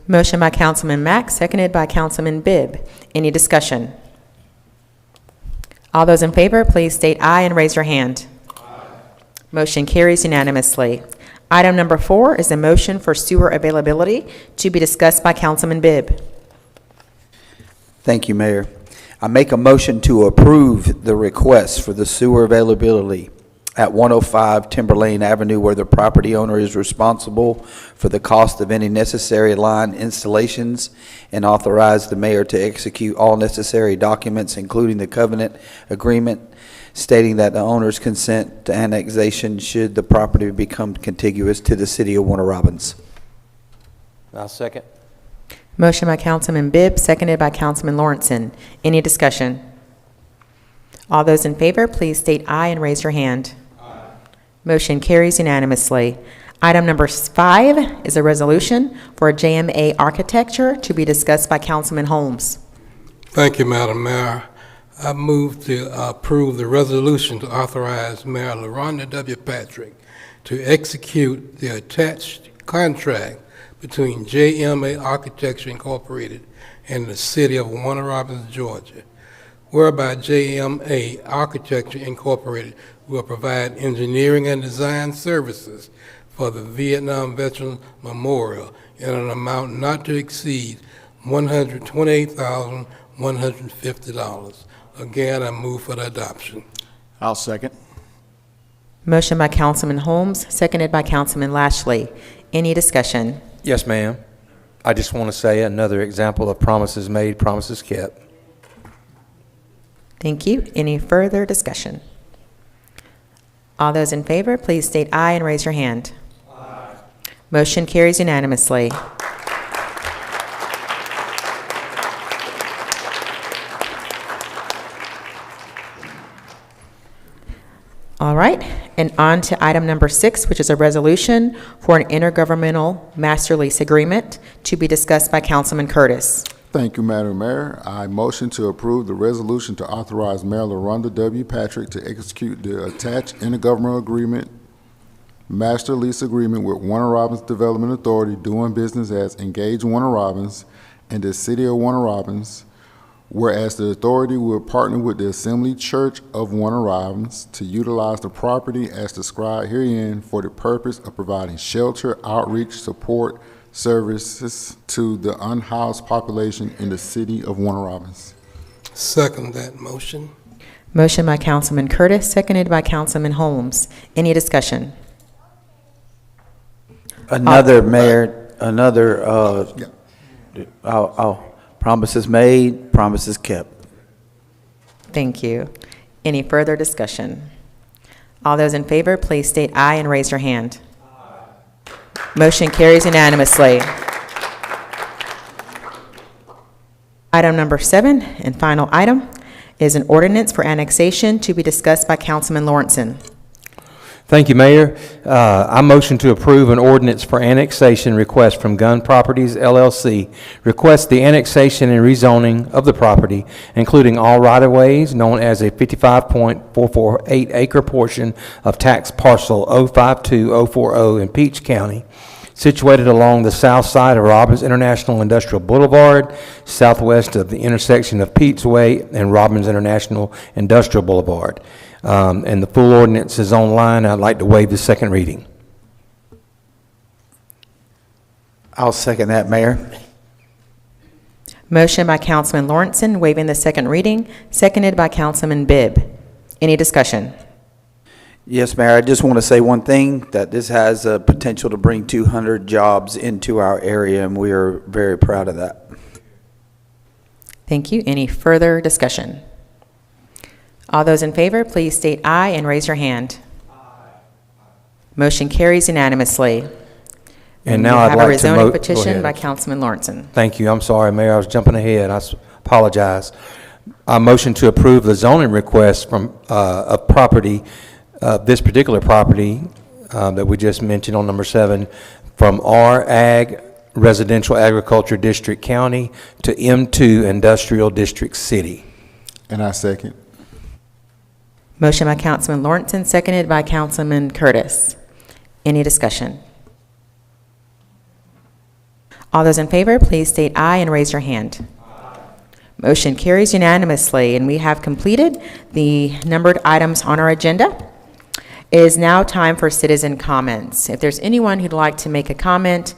Motion by Councilman Mack, seconded by Councilman Bibb. Any discussion? All those in favor, please state aye and raise your hand. Aye. Motion carries unanimously. Item number 4 is a motion for sewer availability to be discussed by Councilman Bibb. Thank you, Mayor. I make a motion to approve the request for the sewer availability at 105 Timberlane Avenue, where the property owner is responsible for the cost of any necessary line installations, and authorize the mayor to execute all necessary documents, including the covenant agreement, stating that the owner's consent to annexation should the property become contiguous to the city of Warner Robins. I'll second. Motion by Councilman Bibb, seconded by Councilman Lawrenson. Any discussion? All those in favor, please state aye and raise your hand. Aye. Motion carries unanimously. Item number 5 is a resolution for JMA Architecture to be discussed by Councilman Holmes. Thank you, Madam Mayor. I move to approve the resolution to authorize Mayor LaRonda W. Patrick to execute the attached contract between JMA Architecture Incorporated and the city of Warner Robins, Georgia, whereby JMA Architecture Incorporated will provide engineering and design services for the Vietnam Veterans Memorial in an amount not to exceed $128,150. Again, I move for the adoption. I'll second. Motion by Councilman Holmes, seconded by Councilman Lashley. Any discussion? Yes, ma'am. I just want to say another example of promises made, promises kept. Thank you. Any further discussion? All those in favor, please state aye and raise your hand. Aye. Motion carries unanimously. All right, and on to item number 6, which is a resolution for an intergovernmental master lease agreement to be discussed by Councilman Curtis. Thank you, Madam Mayor. I motion to approve the resolution to authorize Mayor LaRonda W. Patrick to execute the attached intergovernmental agreement, master lease agreement with Warner Robins Development Authority doing business as Engage Warner Robins and the City of Warner Robins, whereas the authority will partner with the Assembly Church of Warner Robins to utilize the property as described herein for the purpose of providing shelter, outreach, support, services to the unhoused population in the city of Warner Robins. Second that motion. Motion by Councilman Curtis, seconded by Councilman Holmes. Any discussion? Another, Mayor, promises made, promises kept. Thank you. Any further discussion? All those in favor, please state aye and raise your hand. Motion carries unanimously. Item number 7 and final item is an ordinance for annexation to be discussed by Councilman Lawrenson. Thank you, Mayor. I motion to approve an ordinance for annexation request from Gun Properties LLC. Request the annexation and rezoning of the property, including all right-of-ways known as a 55.448 acre portion of tax parcel 052040 in Peach County, situated along the south side of Robbins International Industrial Boulevard, southwest of the intersection of Pete's Way and Robbins International Industrial Boulevard. And the full ordinance is online. I'd like to waive the second reading. I'll second that, Mayor. Motion by Councilman Lawrenson, waiving the second reading, seconded by Councilman Bibb. Any discussion? Yes, Mayor, I just want to say one thing, that this has a potential to bring 200 jobs into our area, and we are very proud of that. Thank you. Any further discussion? All those in favor, please state aye and raise your hand. Aye. Motion carries unanimously. And now I'd like to have a rezoning petition by Councilman Lawrenson. Thank you. I'm sorry, Mayor. I was jumping ahead. I apologize. I motion to approve the zoning request from a property, this particular property that we just mentioned on number 7, from R Ag Residential Agriculture District County to M2 Industrial District City. And I second. Motion by Councilman Lawrenson, seconded by Councilman Curtis. Any discussion? All those in favor, please state aye and raise your hand. Aye. Motion carries unanimously, and we have completed the numbered items on our agenda. It is now time for citizen comments. If there's anyone who'd like to make a comment,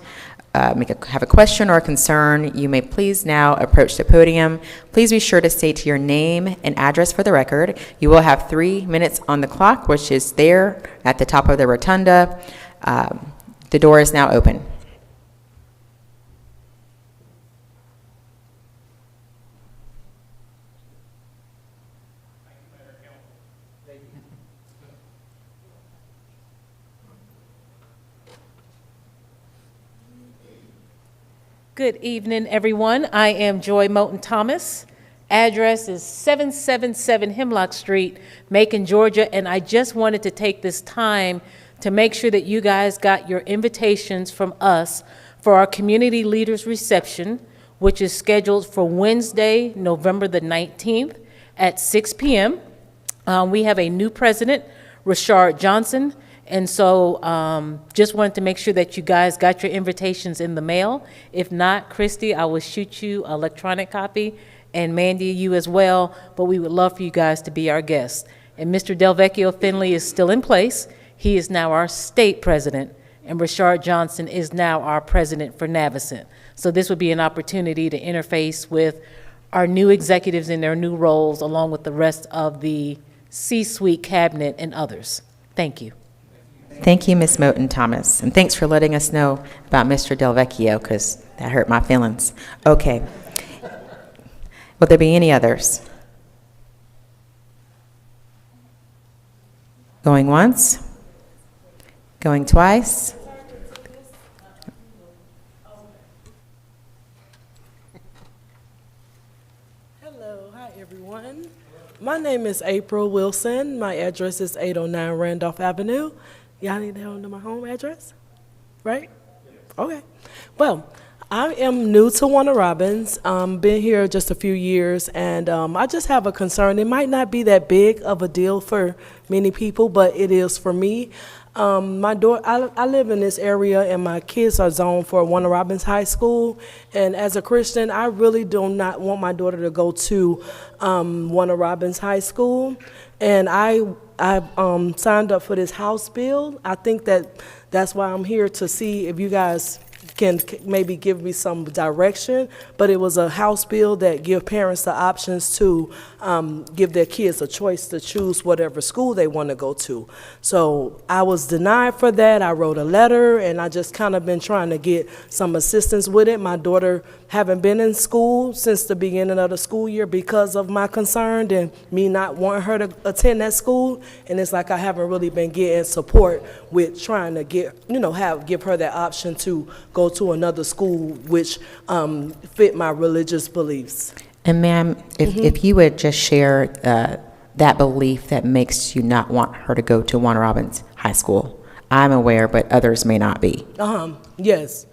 have a question or a concern, you may please now approach the podium. Please be sure to state your name and address for the record. You will have 3 minutes on the clock, which is there at the top of the rotunda. The door is now open. Good evening, everyone. I am Joy Moten Thomas. Address is 777 Hemlock Street, Macon, Georgia, and I just wanted to take this time to make sure that you guys got your invitations from us for our Community Leaders Reception, which is scheduled for Wednesday, November the 19th at 6 p.m. We have a new president, Rashard Johnson, and so just wanted to make sure that you guys got your invitations in the mail. If not, Christy, I will shoot you an electronic copy, and Mandy, you as well, but we would love for you guys to be our guests. And Mr. Delvecchio Finley is still in place. He is now our state president, and Rashard Johnson is now our president for Navicent. So this would be an opportunity to interface with our new executives in their new roles, along with the rest of the C-suite cabinet and others. Thank you. Thank you, Ms. Moten Thomas, and thanks for letting us know about Mr. Delvecchio, because that hurt my feelings. Okay. Will there be any others? Going once? Going twice? Hello, hi everyone. My name is April Wilson. My address is 809 Randolph Avenue. Y'all need to know my home address? Right? Okay. Well, I am new to Warner Robins. Been here just a few years, and I just have a concern. It might not be that big of a deal for many people, but it is for me. My daughter, I live in this area, and my kids are zoned for Warner Robins High School. And as a Christian, I really do not want my daughter to go to Warner Robins High School. And I signed up for this House bill. I think that's why I'm here, to see if you guys can maybe give me some direction. But it was a House bill that give parents the options to give their kids a choice to choose whatever school they want to go to. So I was denied for that. I wrote a letter, and I just kind of been trying to get some assistance with it. My daughter haven't been in school since the beginning of the school year because of my concern and me not wanting her to attend that school. And it's like I haven't really been getting support with trying to give her that option to go to another school which fit my religious beliefs. And ma'am, if you would just share that belief that makes you not want her to go to Warner Robins High School. I'm aware, but others may not be. Yes.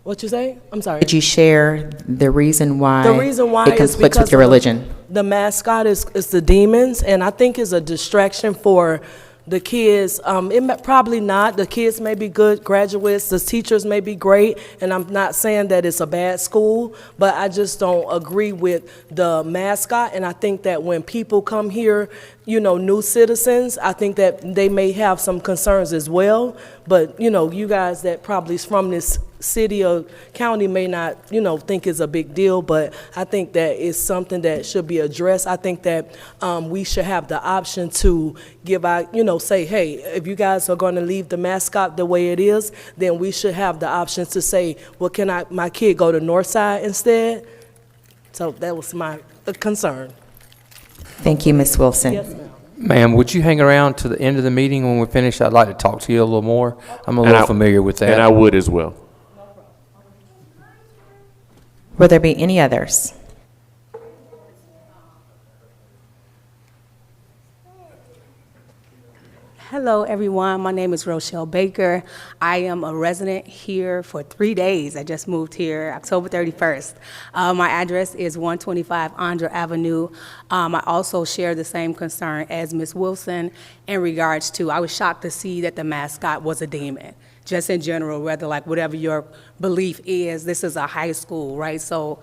What you say? I'm sorry. Could you share the reason why, the reason why it conflicts with your religion? The mascot is the demons, and I think it's a distraction for the kids. Probably not. The kids may be good graduates. The teachers may be great, and I'm not saying that it's a bad school, but I just don't agree with the mascot. And I think that when people come here, new citizens, I think that they may have some concerns as well. But, you guys that probably is from this city or county may not, think it's a big deal, but I think that it's something that should be addressed. I think that we should have the option to give out, say, hey, if you guys are going to leave the mascot the way it is, then we should have the option to say, well, can my kid go to Northside instead? So that was my concern. Thank you, Ms. Wilson. Yes, ma'am. Ma'am, would you hang around to the end of the meeting when we finish? I'd like to talk to you a little more. I'm a little familiar with that. And I would as well. Will there be any others? Hello, everyone. My name is Rochelle Baker. I am a resident here for 3 days. I just moved here October 31st. My address is 125 Andra Avenue. I also share the same concern as Ms. Wilson in regards to, I was shocked to see that the mascot was a demon. Just in general, whatever your belief is, this is a high school, right? So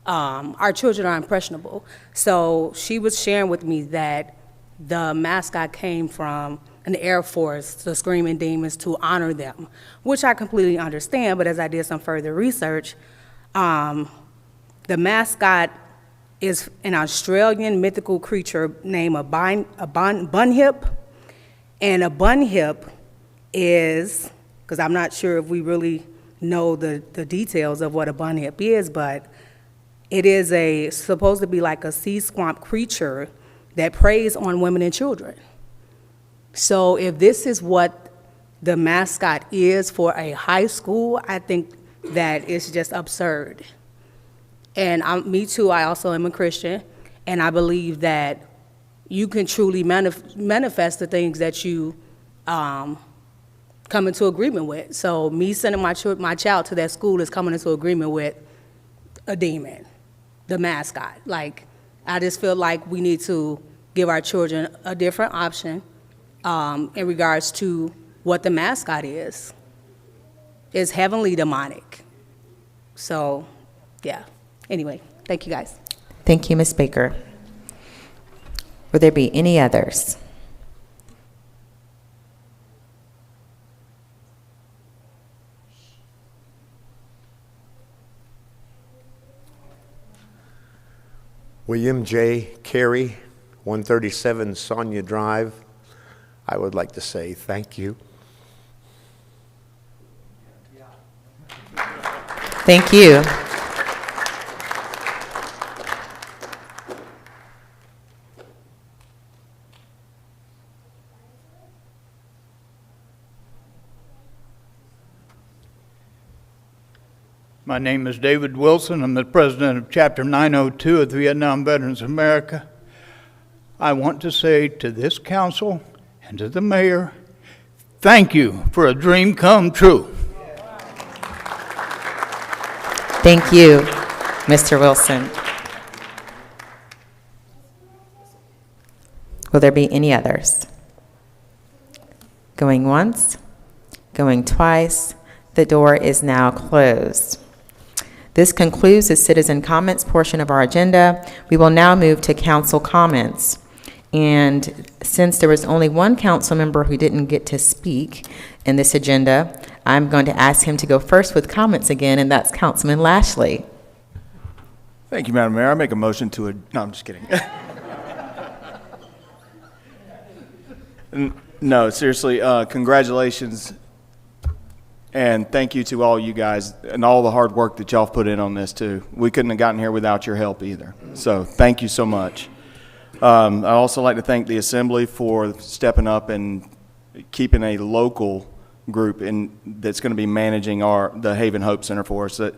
our children are impressionable. So she was sharing with me that the mascot came from an Air Force, the Screaming Demons, to honor them, which I completely understand. But as I did some further research, the mascot is an Australian mythical creature named a bunhip. And a bunhip is, because I'm not sure if we really know the details of what a bunhip is, but it is supposed to be like a sea swamp creature that preys on women and children. So if this is what the mascot is for a high school, I think that is just absurd. And me too, I also am a Christian, and I believe that you can truly manifest the things that you come into agreement with. So me sending my child to that school is coming into agreement with a demon, the mascot. Like, I just feel like we need to give our children a different option in regards to what the mascot is. It's heavenly demonic. So, yeah. Anyway, thank you guys. Thank you, Ms. Baker. Will there be any others? William J. Carey, 137 Sonia Drive. I would like to say thank you. Thank you. My name is David Wilson. I'm the president of Chapter 902 of the Vietnam Veterans of America. I want to say to this council and to the mayor, thank you for a dream come true. Thank you, Mr. Wilson. Will there be any others? Going once, going twice, the door is now closed. This concludes the citizen comments portion of our agenda. We will now move to council comments. And since there was only one council member who didn't get to speak in this agenda, I'm going to ask him to go first with comments again, and that's Councilman Lashley. Thank you, Madam Mayor. I make a motion to no, I'm just kidding. No, seriously, congratulations. And thank you to all you guys and all the hard work that y'all have put in on this too. We couldn't have gotten here without your help either. So thank you so much. I'd also like to thank the Assembly for stepping up and keeping a local group that's going to be managing the Haven Hope Center for us. That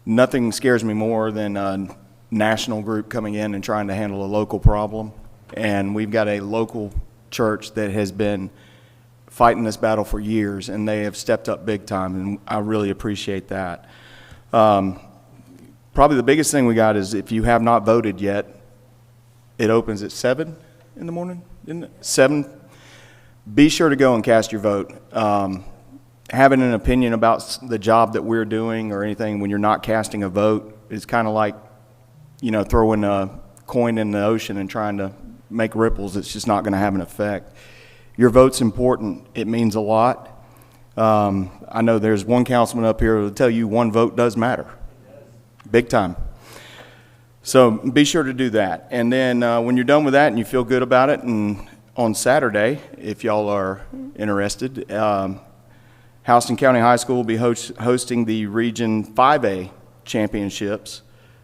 nothing scares me more than a national group coming in and trying to handle a local problem. And we've got a local church that has been fighting this battle for years, and they have stepped up big time, and I really appreciate that. Probably the biggest thing we got is if you have not voted yet, it opens at 7 in the morning, isn't it? 7. Be sure to go and cast your vote. Having an opinion about the job that we're doing or anything when you're not casting a vote is kind of like, throwing a coin in the ocean and trying to make ripples. It's just not going to have an effect. Your vote's important. It means a lot. I know there's one councilman up here who will tell you one vote does matter. Big time. So be sure to do that. And then when you're done with that and you feel good about it, and on Saturday, if y'all are interested, Houston County High School will be hosting the Region 5A Championships.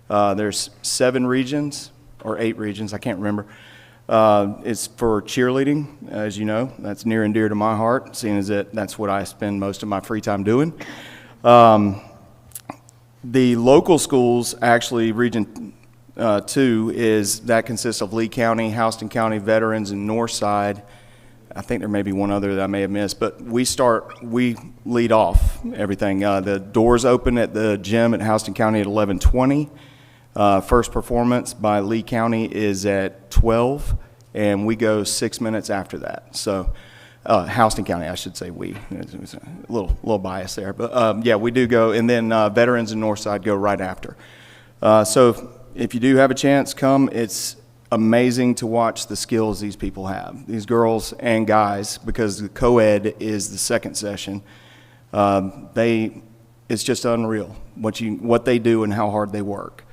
There's 7 regions, or 8 regions, I can't remember. It's for cheerleading, as you know. That's near and dear to my heart, seeing as that's what I spend most of my free time doing. The local schools, actually, Region 2, consists of Lee County, Houston County, Veterans, and Northside. I think there may be one other that I may have missed, but we lead off everything. The doors open at the gym at Houston County at 11:20. First performance by Lee County is at 12, and we go 6 minutes after that. So, Houston County, I should say we. It's a little bias there, but yeah, we do go, and then Veterans and Northside go right after. So, if you do have a chance, come. It's amazing to watch the skills these people have, these girls and guys, because the co-ed is the second session. It's just unreal what they do and how hard they work.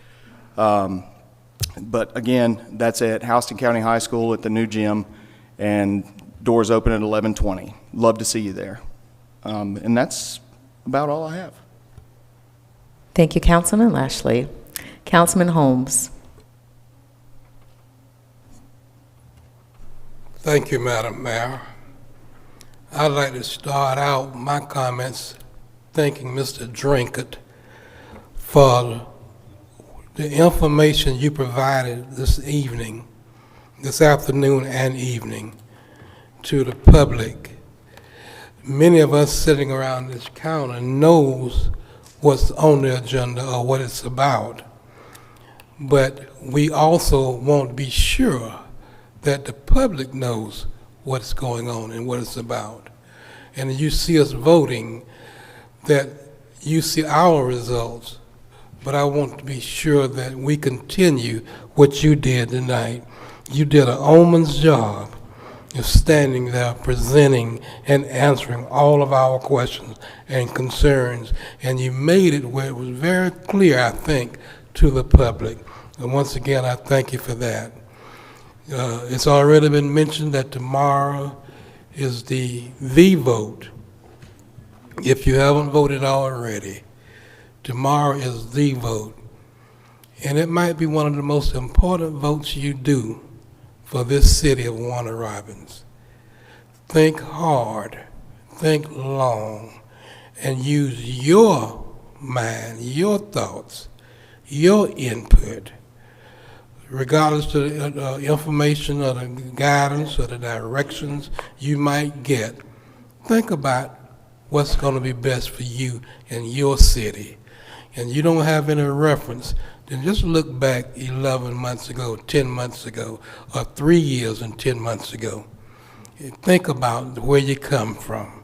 But again, that's at Houston County High School at the new gym, and doors open at 11:20. Love to see you there. And that's about all I have. Thank you, Councilman Lashley. Councilman Holmes. Thank you, Madam Mayor. I'd like to start out my comments thanking Mr. Drinkett for the information you provided this evening, this afternoon and evening, to the public. Many of us sitting around this counter knows what's on the agenda or what it's about. But we also want to be sure that the public knows what's going on and what it's about. And you see us voting, that you see our results. But I want to be sure that we continue what you did tonight. You did an omen's job of standing there, presenting and answering all of our questions and concerns. And you made it where it was very clear, I think, to the public. And once again, I thank you for that. It's already been mentioned that tomorrow is the vote. If you haven't voted already, tomorrow is the vote. And it might be one of the most important votes you do for this city of Warner Robins. Think hard, think long, and use your mind, your thoughts, your input, regardless of the information or the guidance or the directions you might get. Think about what's going to be best for you and your city. And you don't have any reference, then just look back 11 months ago, 10 months ago, or 3 years and 10 months ago. Think about where you come from.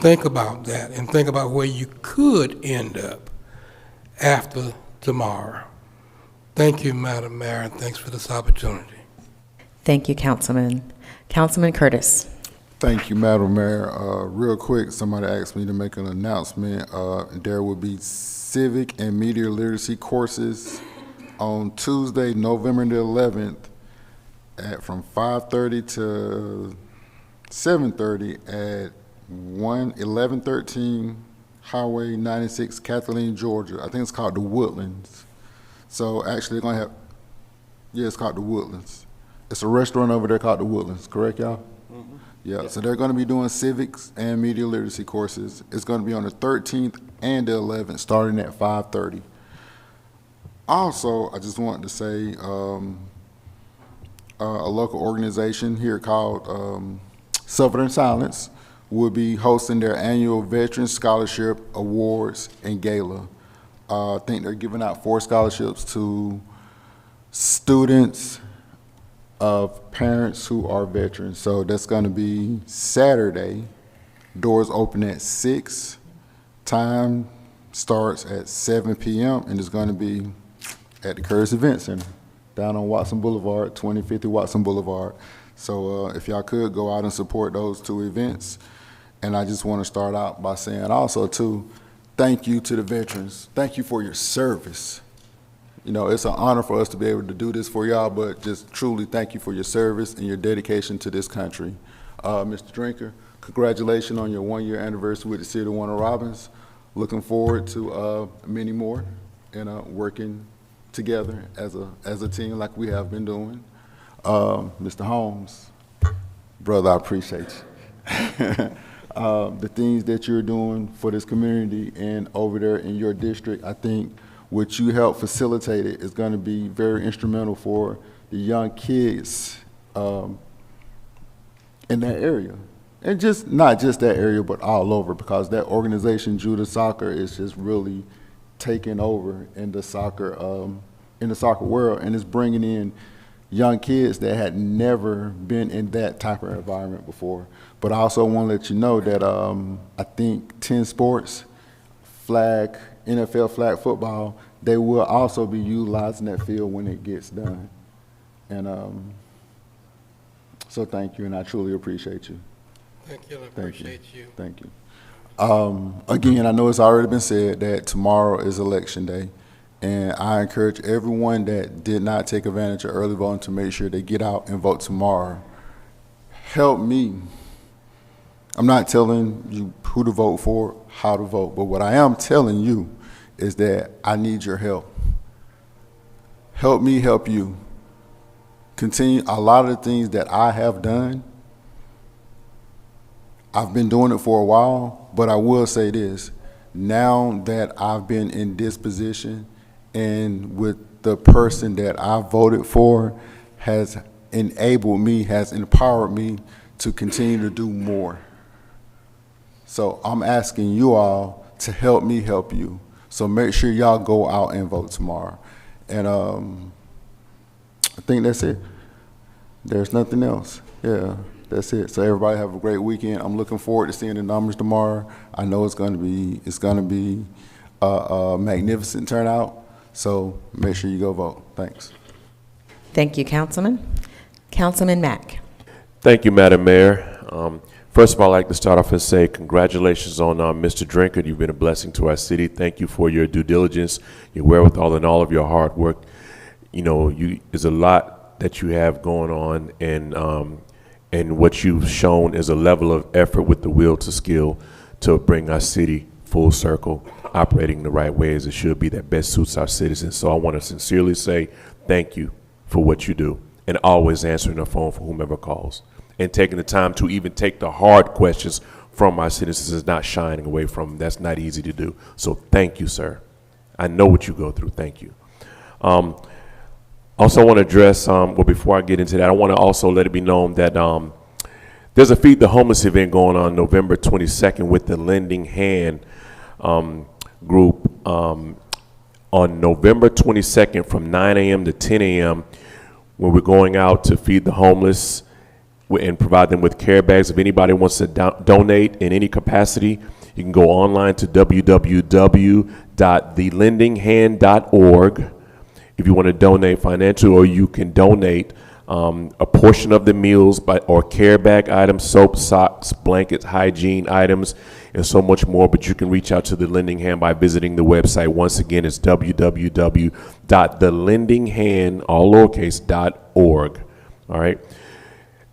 Think about that, and think about where you could end up after tomorrow. Thank you, Madam Mayor, and thanks for this opportunity. Thank you, Councilman. Councilman Curtis. Thank you, Madam Mayor. Real quick, somebody asked me to make an announcement. There will be civic and media literacy courses on Tuesday, November the 11th, from 5:30 to 7:30 at 1113 Highway 96, Kathleen, Georgia. I think it's called the Woodlands. So actually, they're gonna have, yeah, it's called the Woodlands. It's a restaurant over there called the Woodlands, correct, y'all? Mm-hmm. Yeah, so they're gonna be doing civics and media literacy courses. It's gonna be on the 13th and the 11th, starting at 5:30. Also, I just wanted to say, a local organization here called Southern Silence will be hosting their annual Veteran Scholarship Awards and Gala. I think they're giving out 4 scholarships to students of parents who are veterans. So that's going to be Saturday. Doors open at 6. Time starts at 7 p.m. and it's going to be at the Curtis Event Center down on Watson Boulevard, 2050 Watson Boulevard. So if y'all could go out and support those 2 events. And I just want to start out by saying also too, thank you to the veterans. Thank you for your service. You know, it's an honor for us to be able to do this for y'all, but just truly thank you for your service and your dedication to this country. Mr. Drinker, congratulations on your 1-year anniversary with the City of Warner Robins. Looking forward to many more and working together as a team like we have been doing. Mr. Holmes, brother, I appreciate you. The things that you're doing for this community and over there in your district, I think what you help facilitate it is going to be very instrumental for the young kids in that area. And just not just that area, but all over, because that organization, Judah Soccer, is just really taking over in the soccer world, and it's bringing in young kids that had never been in that type of environment before. But I also want to let you know that I think 10 sports, NFL flag football, they will also be utilizing that field when it gets done. And so thank you, and I truly appreciate you. Thank you, I appreciate you. Thank you. Again, I know it's already been said that tomorrow is Election Day, and I encourage everyone that did not take advantage of early voting to make sure they get out and vote tomorrow. Help me. I'm not telling you who to vote for, how to vote, but what I am telling you is that I need your help. Help me help you. Continue a lot of the things that I have done. I've been doing it for a while, but I will say this, now that I've been in this position and with the person that I voted for has enabled me, has empowered me to continue to do more. So I'm asking you all to help me help you. So make sure y'all go out and vote tomorrow. And I think that's it. There's nothing else. Yeah, that's it. So everybody have a great weekend. I'm looking forward to seeing the numbers tomorrow. I know it's gonna be a magnificent turnout. So make sure you go vote. Thanks. Thank you, Councilman. Councilman Mack. Thank you, Madam Mayor. First of all, I'd like to start off and say congratulations on Mr. Drinkard. You've been a blessing to our city. Thank you for your due diligence, your wherewithal, and all of your hard work. You know, there's a lot that you have going on, and what you've shown is a level of effort with the will to skill to bring our city full circle, operating the right way as it should be that best suits our citizens. So I want to sincerely say thank you for what you do, and always answering the phone for whomever calls, and taking the time to even take the hard questions from our citizens is not shying away from them. That's not easy to do. So thank you, sir. I know what you go through. Thank you. Also want to address, well, before I get into that, I want to also let it be known that there's a Feed the Homeless event going on November 22nd with the Lending Hand group on November 22nd from 9 a.m. to 10 a.m. when we're going out to feed the homeless and provide them with care bags. If anybody wants to donate in any capacity, you can go online to www.thelendinghand.org if you want to donate financially, or you can donate a portion of the meals or care bag items, soap, socks, blankets, hygiene items, and so much more. But you can reach out to the Lending Hand by visiting the website. Once again, it's www.thelendinghand, all lowercase, .org. All right.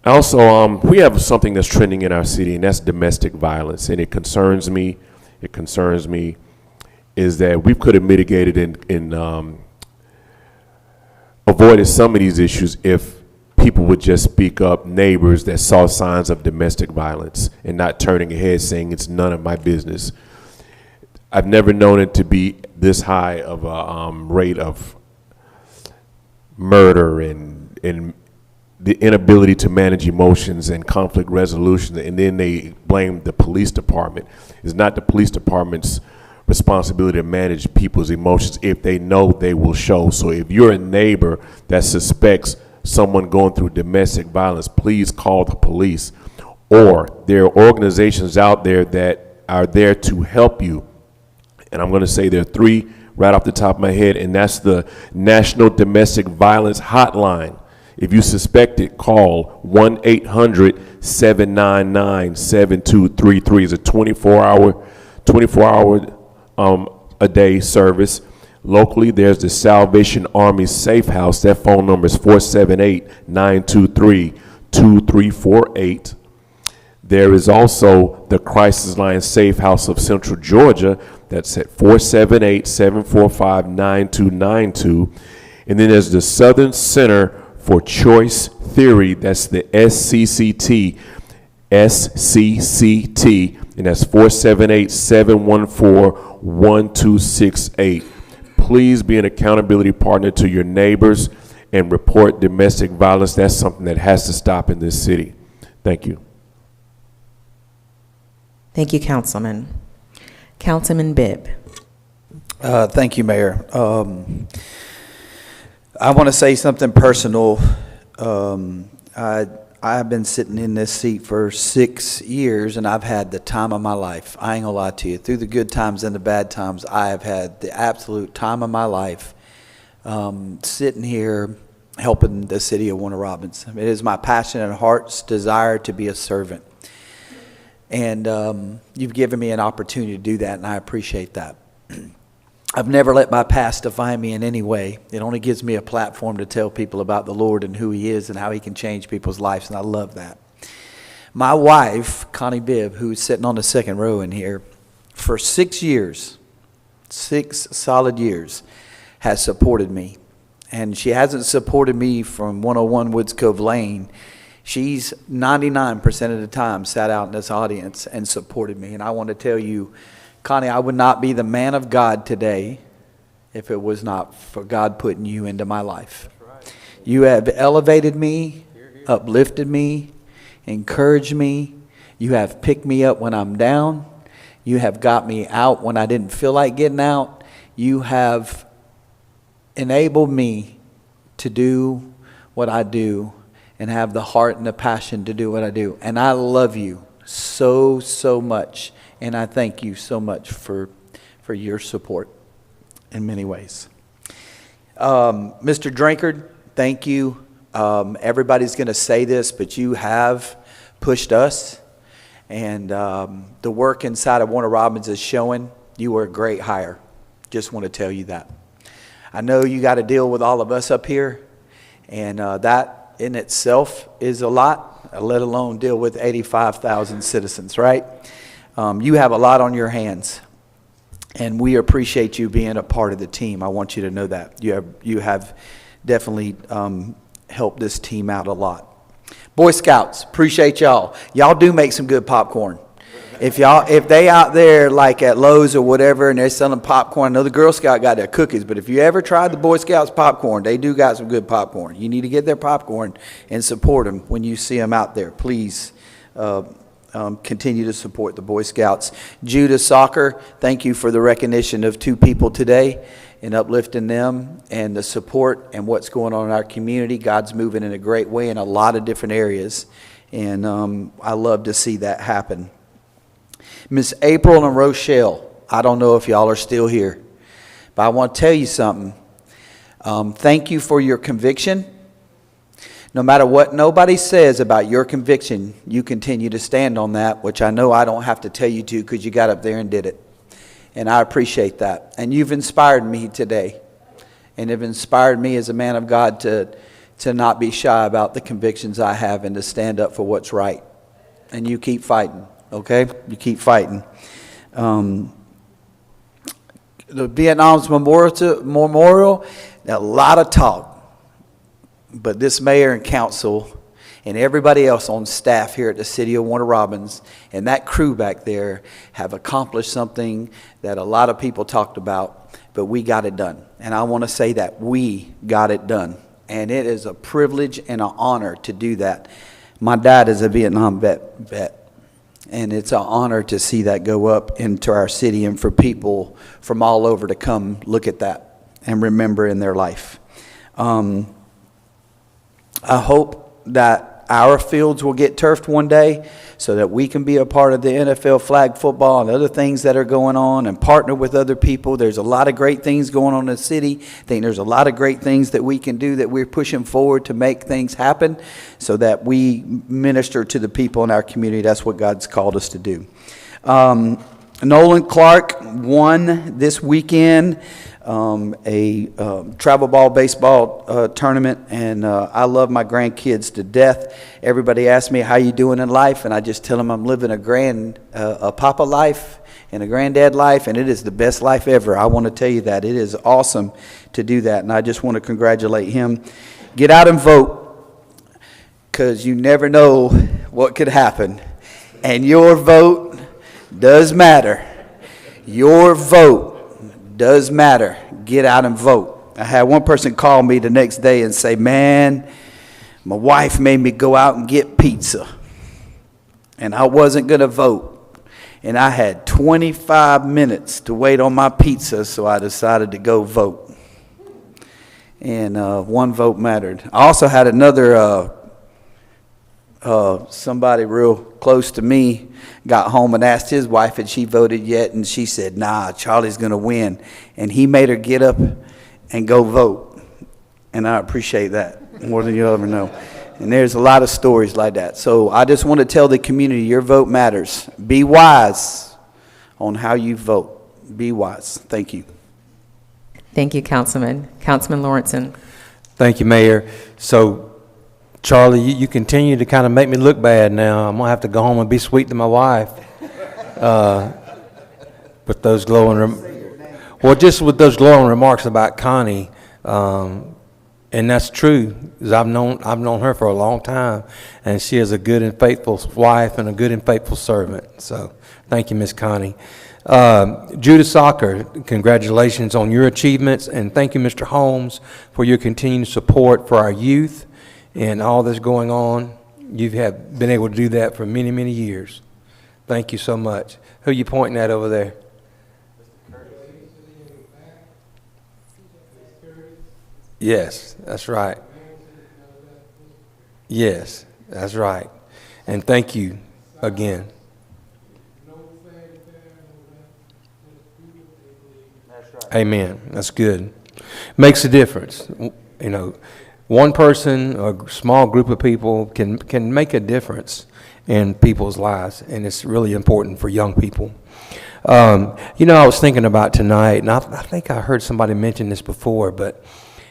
Also, we have something that's trending in our city, and that's domestic violence. And it concerns me. It concerns me is that we could have mitigated and avoided some of these issues if people would just speak up, neighbors that saw signs of domestic violence, and not turning ahead saying it's none of my business. I've never known it to be this high of a rate of murder and the inability to manage emotions and conflict resolution, and then they blame the police department. It's not the police department's responsibility to manage people's emotions if they know they will show. So if you're a neighbor that suspects someone going through domestic violence, please call the police. Or there are organizations out there that are there to help you. And I'm going to say there are three right off the top of my head, and that's the National Domestic Violence Hotline. If you suspect it, call 1-800-799-7233. It's a 24-hour a day service. Locally, there's the Salvation Army Safe House. That phone number is 478-923-2348. There is also the Crisis Line Safe House of Central Georgia. That's at 478-745-9292. And then there's the Southern Center for Choice Theory. That's the SCCT, and that's 478-714-1268. Please be an accountability partner to your neighbors and report domestic violence. That's something that has to stop in this city. Thank you. Thank you, Councilman. Councilman Bibb. Thank you, Mayor. I want to say something personal. I've been sitting in this seat for 6 years, and I've had the time of my life. I ain't gonna lie to you. Through the good times and the bad times, I have had the absolute time of my life sitting here helping the city of Warner Robins. It is my passion and heart's desire to be a servant. And you've given me an opportunity to do that, and I appreciate that. I've never let my past define me in any way. It only gives me a platform to tell people about the Lord and who He is and how He can change people's lives, and I love that. My wife, Connie Bibb, who's sitting on the second row in here, for 6 years, 6 solid years, has supported me. And she hasn't supported me from 101 Woods Cove Lane. She's 99% of the time sat out in this audience and supported me. And I want to tell you, Connie, I would not be the man of God today if it was not for God putting you into my life. You have elevated me, uplifted me, encouraged me. You have picked me up when I'm down. You have got me out when I didn't feel like getting out. You have enabled me to do what I do and have the heart and the passion to do what I do. And I love you so, so much. And I thank you so much for your support in many ways. Mr. Drinkard, thank you. Everybody's going to say this, but you have pushed us. And the work inside of Warner Robins is showing you were a great hire. Just want to tell you that. I know you got to deal with all of us up here, and that in itself is a lot, let alone deal with 85,000 citizens, right? You have a lot on your hands, and we appreciate you being a part of the team. I want you to know that. You have definitely helped this team out a lot. Boy Scouts, appreciate y'all. Y'all do make some good popcorn. If they out there like at Lowe's or whatever and they're selling popcorn, I know the Girl Scout got their cookies, but if you ever tried the Boy Scouts popcorn, they do got some good popcorn. You need to get their popcorn and support them when you see them out there. Please continue to support the Boy Scouts. Judah Soccer, thank you for the recognition of 2 people today and uplifting them and the support and what's going on in our community. God's moving in a great way in a lot of different areas, and I love to see that happen. Miss April and Rochelle, I don't know if y'all are still here, but I want to tell you something. Thank you for your conviction. No matter what nobody says about your conviction, you continue to stand on that, which I know I don't have to tell you to because you got up there and did it. And I appreciate that. And you've inspired me today. And have inspired me as a man of God to not be shy about the convictions I have and to stand up for what's right. And you keep fighting, okay? You keep fighting. The Vietnam's memorial, a lot of talk. But this mayor and council and everybody else on staff here at the city of Warner Robins and that crew back there have accomplished something that a lot of people talked about, but we got it done. And I want to say that we got it done. And it is a privilege and an honor to do that. My dad is a Vietnam vet. And it's an honor to see that go up into our city and for people from all over to come look at that and remember in their life. I hope that our fields will get turfed one day so that we can be a part of the NFL flag football and other things that are going on and partner with other people. There's a lot of great things going on in the city. I think there's a lot of great things that we can do that we're pushing forward to make things happen so that we minister to the people in our community. That's what God's called us to do. Nolan Clark won this weekend a travel ball baseball tournament, and I love my grandkids to death. Everybody asks me how you doing in life, and I just tell them I'm living a papa life and a granddad life, and it is the best life ever. I want to tell you that. It is awesome to do that, and I just want to congratulate him. Get out and vote, because you never know what could happen, and your vote does matter. Your vote does matter. Get out and vote. I had one person call me the next day and say, man, my wife made me go out and get pizza, and I wasn't going to vote, and I had 25 minutes to wait on my pizza, so I decided to go vote, and one vote mattered. I also had another somebody real close to me got home and asked his wife had she voted yet, and she said, nah, Charlie's going to win. And he made her get up and go vote. And I appreciate that more than you'll ever know. And there's a lot of stories like that. So I just want to tell the community your vote matters. Be wise on how you vote. Be wise. Thank you. Thank you, Councilman. Councilman Lawrenson. Thank you, Mayor. So, Charlie, you continue to kind of make me look bad now. I'm going to have to go home and be sweet to my wife. With those just with those glowing remarks about Connie, and that's true, because I've known her for a long time, and she is a good and faithful wife and a good and faithful servant. So thank you, Miss Connie. Judah Soccer, congratulations on your achievements, and thank you, Mr. Holmes, for your continued support for our youth and all that's going on. You have been able to do that for many, many years. Thank you so much. Who are you pointing at over there? Yes, that's right. Yes, that's right. And thank you again. Amen. That's good. Makes a difference. You know, one person or a small group of people can make a difference in people's lives, and it's really important for young people. You know, I was thinking about tonight, and I think I heard somebody mention this before, but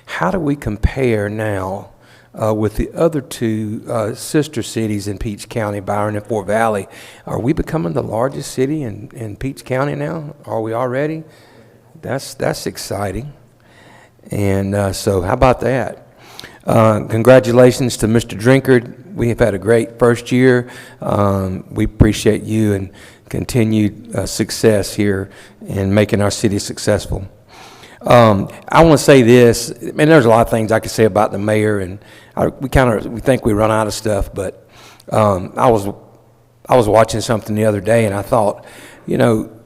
how do we compare now with the other two sister cities in Peach County, Byron and Fort Valley? Are we becoming the largest city in Peach County now? Are we already? That's exciting. And so how about that? Congratulations to Mr. Drinkard. We have had a great first year. We appreciate you and continued success here in making our city successful. I want to say this, and there's a lot of things I could say about the mayor, and we think we run out of stuff, but I was watching something the other day, and I thought, you know,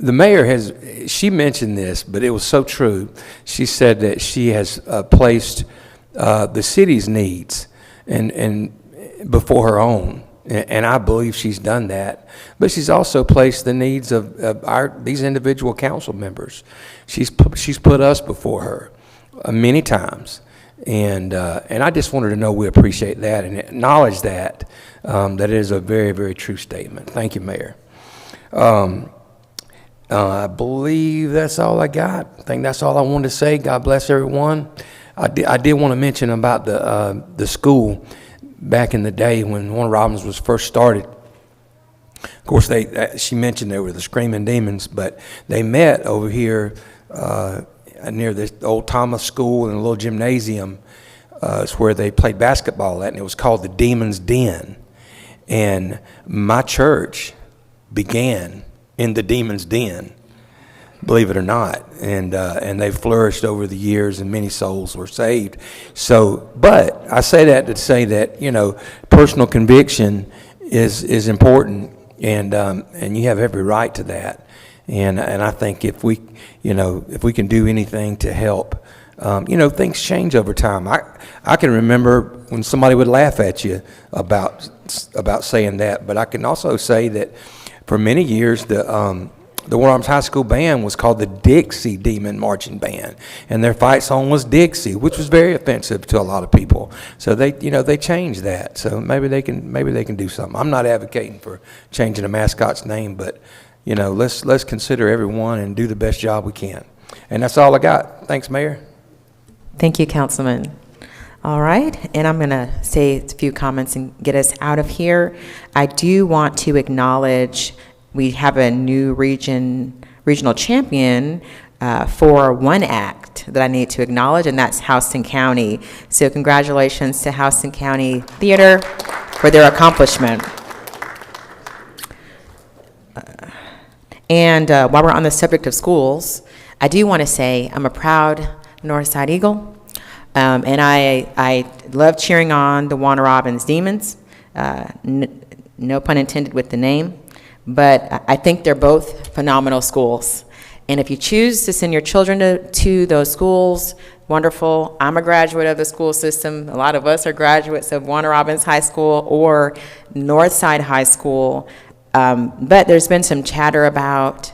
the mayor she mentioned this, but it was so true. She said that she has placed the city's needs and before her own, and I believe she's done that. But she's also placed the needs of these individual council members. She's put us before her many times, and I just wanted to know we appreciate that and acknowledge that it is a very, very true statement. Thank you, Mayor. I believe that's all I got. I think that's all I wanted to say. God bless everyone. I did want to mention about the school back in the day when Warner Robins was first started. Of course, she mentioned they were the Screaming Demons, but they met over here near the old Thomas School in a little gymnasium. It's where they played basketball at, and it was called the Demon's Den. And my church began in the Demon's Den, believe it or not, and they've flourished over the years, and many souls were saved. So, but I say that to say that, you know, personal conviction is important, and you have every right to that. And I think if we can do anything to help, you know, things change over time. I can remember when somebody would laugh at you about saying that, but I can also say that for many years, the Warner Robins High School band was called the Dixie Demon Marching Band, and their fight song was Dixie, which was very offensive to a lot of people. So they changed that. So maybe they can do something. I'm not advocating for changing a mascot's name, but you know, let's consider everyone and do the best job we can. And that's all I got. Thanks, Mayor. Thank you, Councilman. All right, and I'm going to say a few comments and get us out of here. I do want to acknowledge we have a new regional champion for one act that I need to acknowledge, and that's Houston County. So congratulations to Houston County Theater for their accomplishment. And while we're on the subject of schools, I do want to say I'm a proud Northside Eagle. And I love cheering on the Warner Robins Demons, no pun intended with the name, but I think they're both phenomenal schools. And if you choose to send your children to those schools, wonderful. I'm a graduate of the school system. A lot of us are graduates of Warner Robins High School or Northside High School, but there's been some chatter about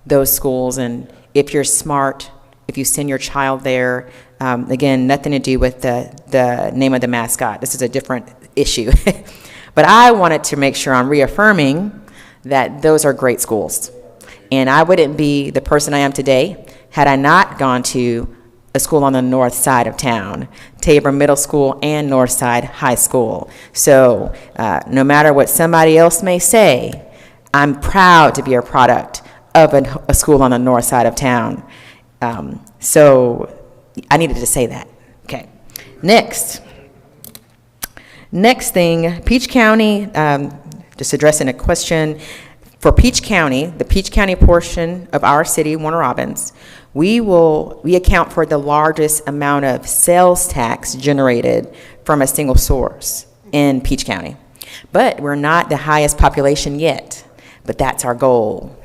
those schools, and if you're smart, if you send your child there, again, nothing to do with the name of the mascot. This is a different issue. But I wanted to make sure I'm reaffirming that those are great schools. And I wouldn't be the person I am today had I not gone to a school on the north side of town, Tabor Middle School and Northside High School. So no matter what somebody else may say, I'm proud to be a product of a school on the north side of town. So I needed to say that. Okay. Next thing, Peach County, just addressing a question. For Peach County, the Peach County portion of our city, Warner Robins, we account for the largest amount of sales tax generated from a single source in Peach County. But we're not the highest population yet, but that's our goal.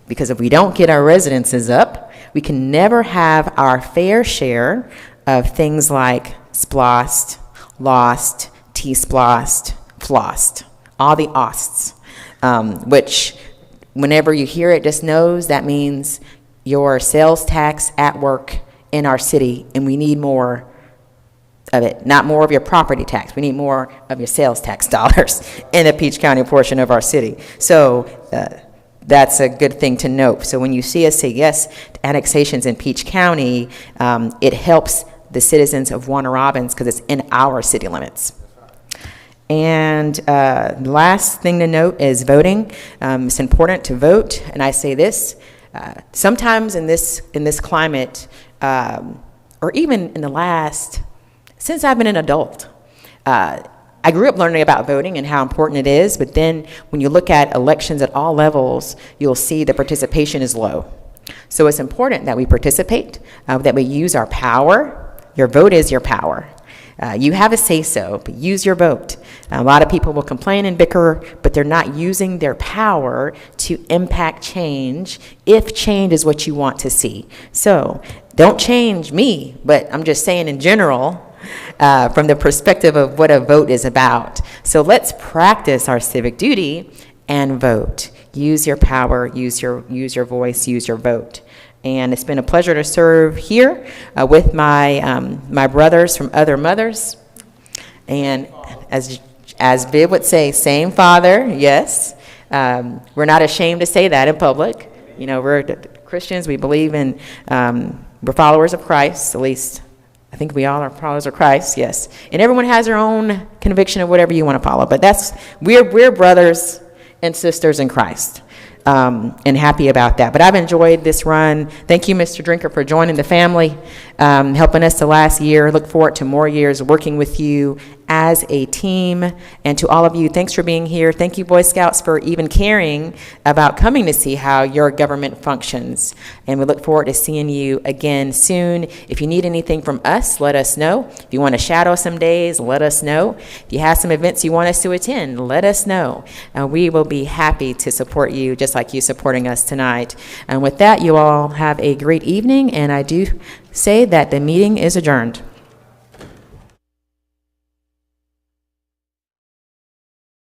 Because if we don't get our residences up, we can never have our fair share of things like SPLOST, LOST, T-SPLOST, FLOST, all the OSTs, which whenever you hear it, just knows that means your sales tax at work in our city, and we need more of it, not more of your property tax. We need more of your sales tax dollars in the Peach County portion of our city. So that's a good thing to note. So when you see us say yes to annexations in Peach County, it helps the citizens of Warner Robins because it's in our city limits. And the last thing to note is voting. It's important to vote, and I say this, sometimes in this climate, or even in the last, since I've been an adult, I grew up learning about voting and how important it is, but then when you look at elections at all levels, you'll see the participation is low. So it's important that we participate, that we use our power. Your vote is your power. You have a say-so, but use your vote. A lot of people will complain and bicker, but they're not using their power to impact change if change is what you want to see. So don't change me, but I'm just saying in general, from the perspective of what a vote is about. So let's practice our civic duty and vote. Use your power, use your voice, use your vote. And it's been a pleasure to serve here with my brothers from other mothers. And as Viv would say, same father, yes. We're not ashamed to say that in public. You know, we're Christians, we believe in, we're followers of Christ, at least I think we all are followers of Christ, yes. And everyone has their own conviction of whatever you want to follow. But we're brothers and sisters in Christ. And happy about that. But I've enjoyed this run. Thank you, Mr. Drinker, for joining the family, helping us the last year. Look forward to more years working with you as a team. And to all of you, thanks for being here. Thank you, Boy Scouts, for even caring about coming to see how your government functions. And we look forward to seeing you again soon. If you need anything from us, let us know. If you want to shadow some days, let us know. If you have some events you want us to attend, let us know. We will be happy to support you, just like you supporting us tonight. And with that, you all have a great evening, and I do say that the meeting is adjourned.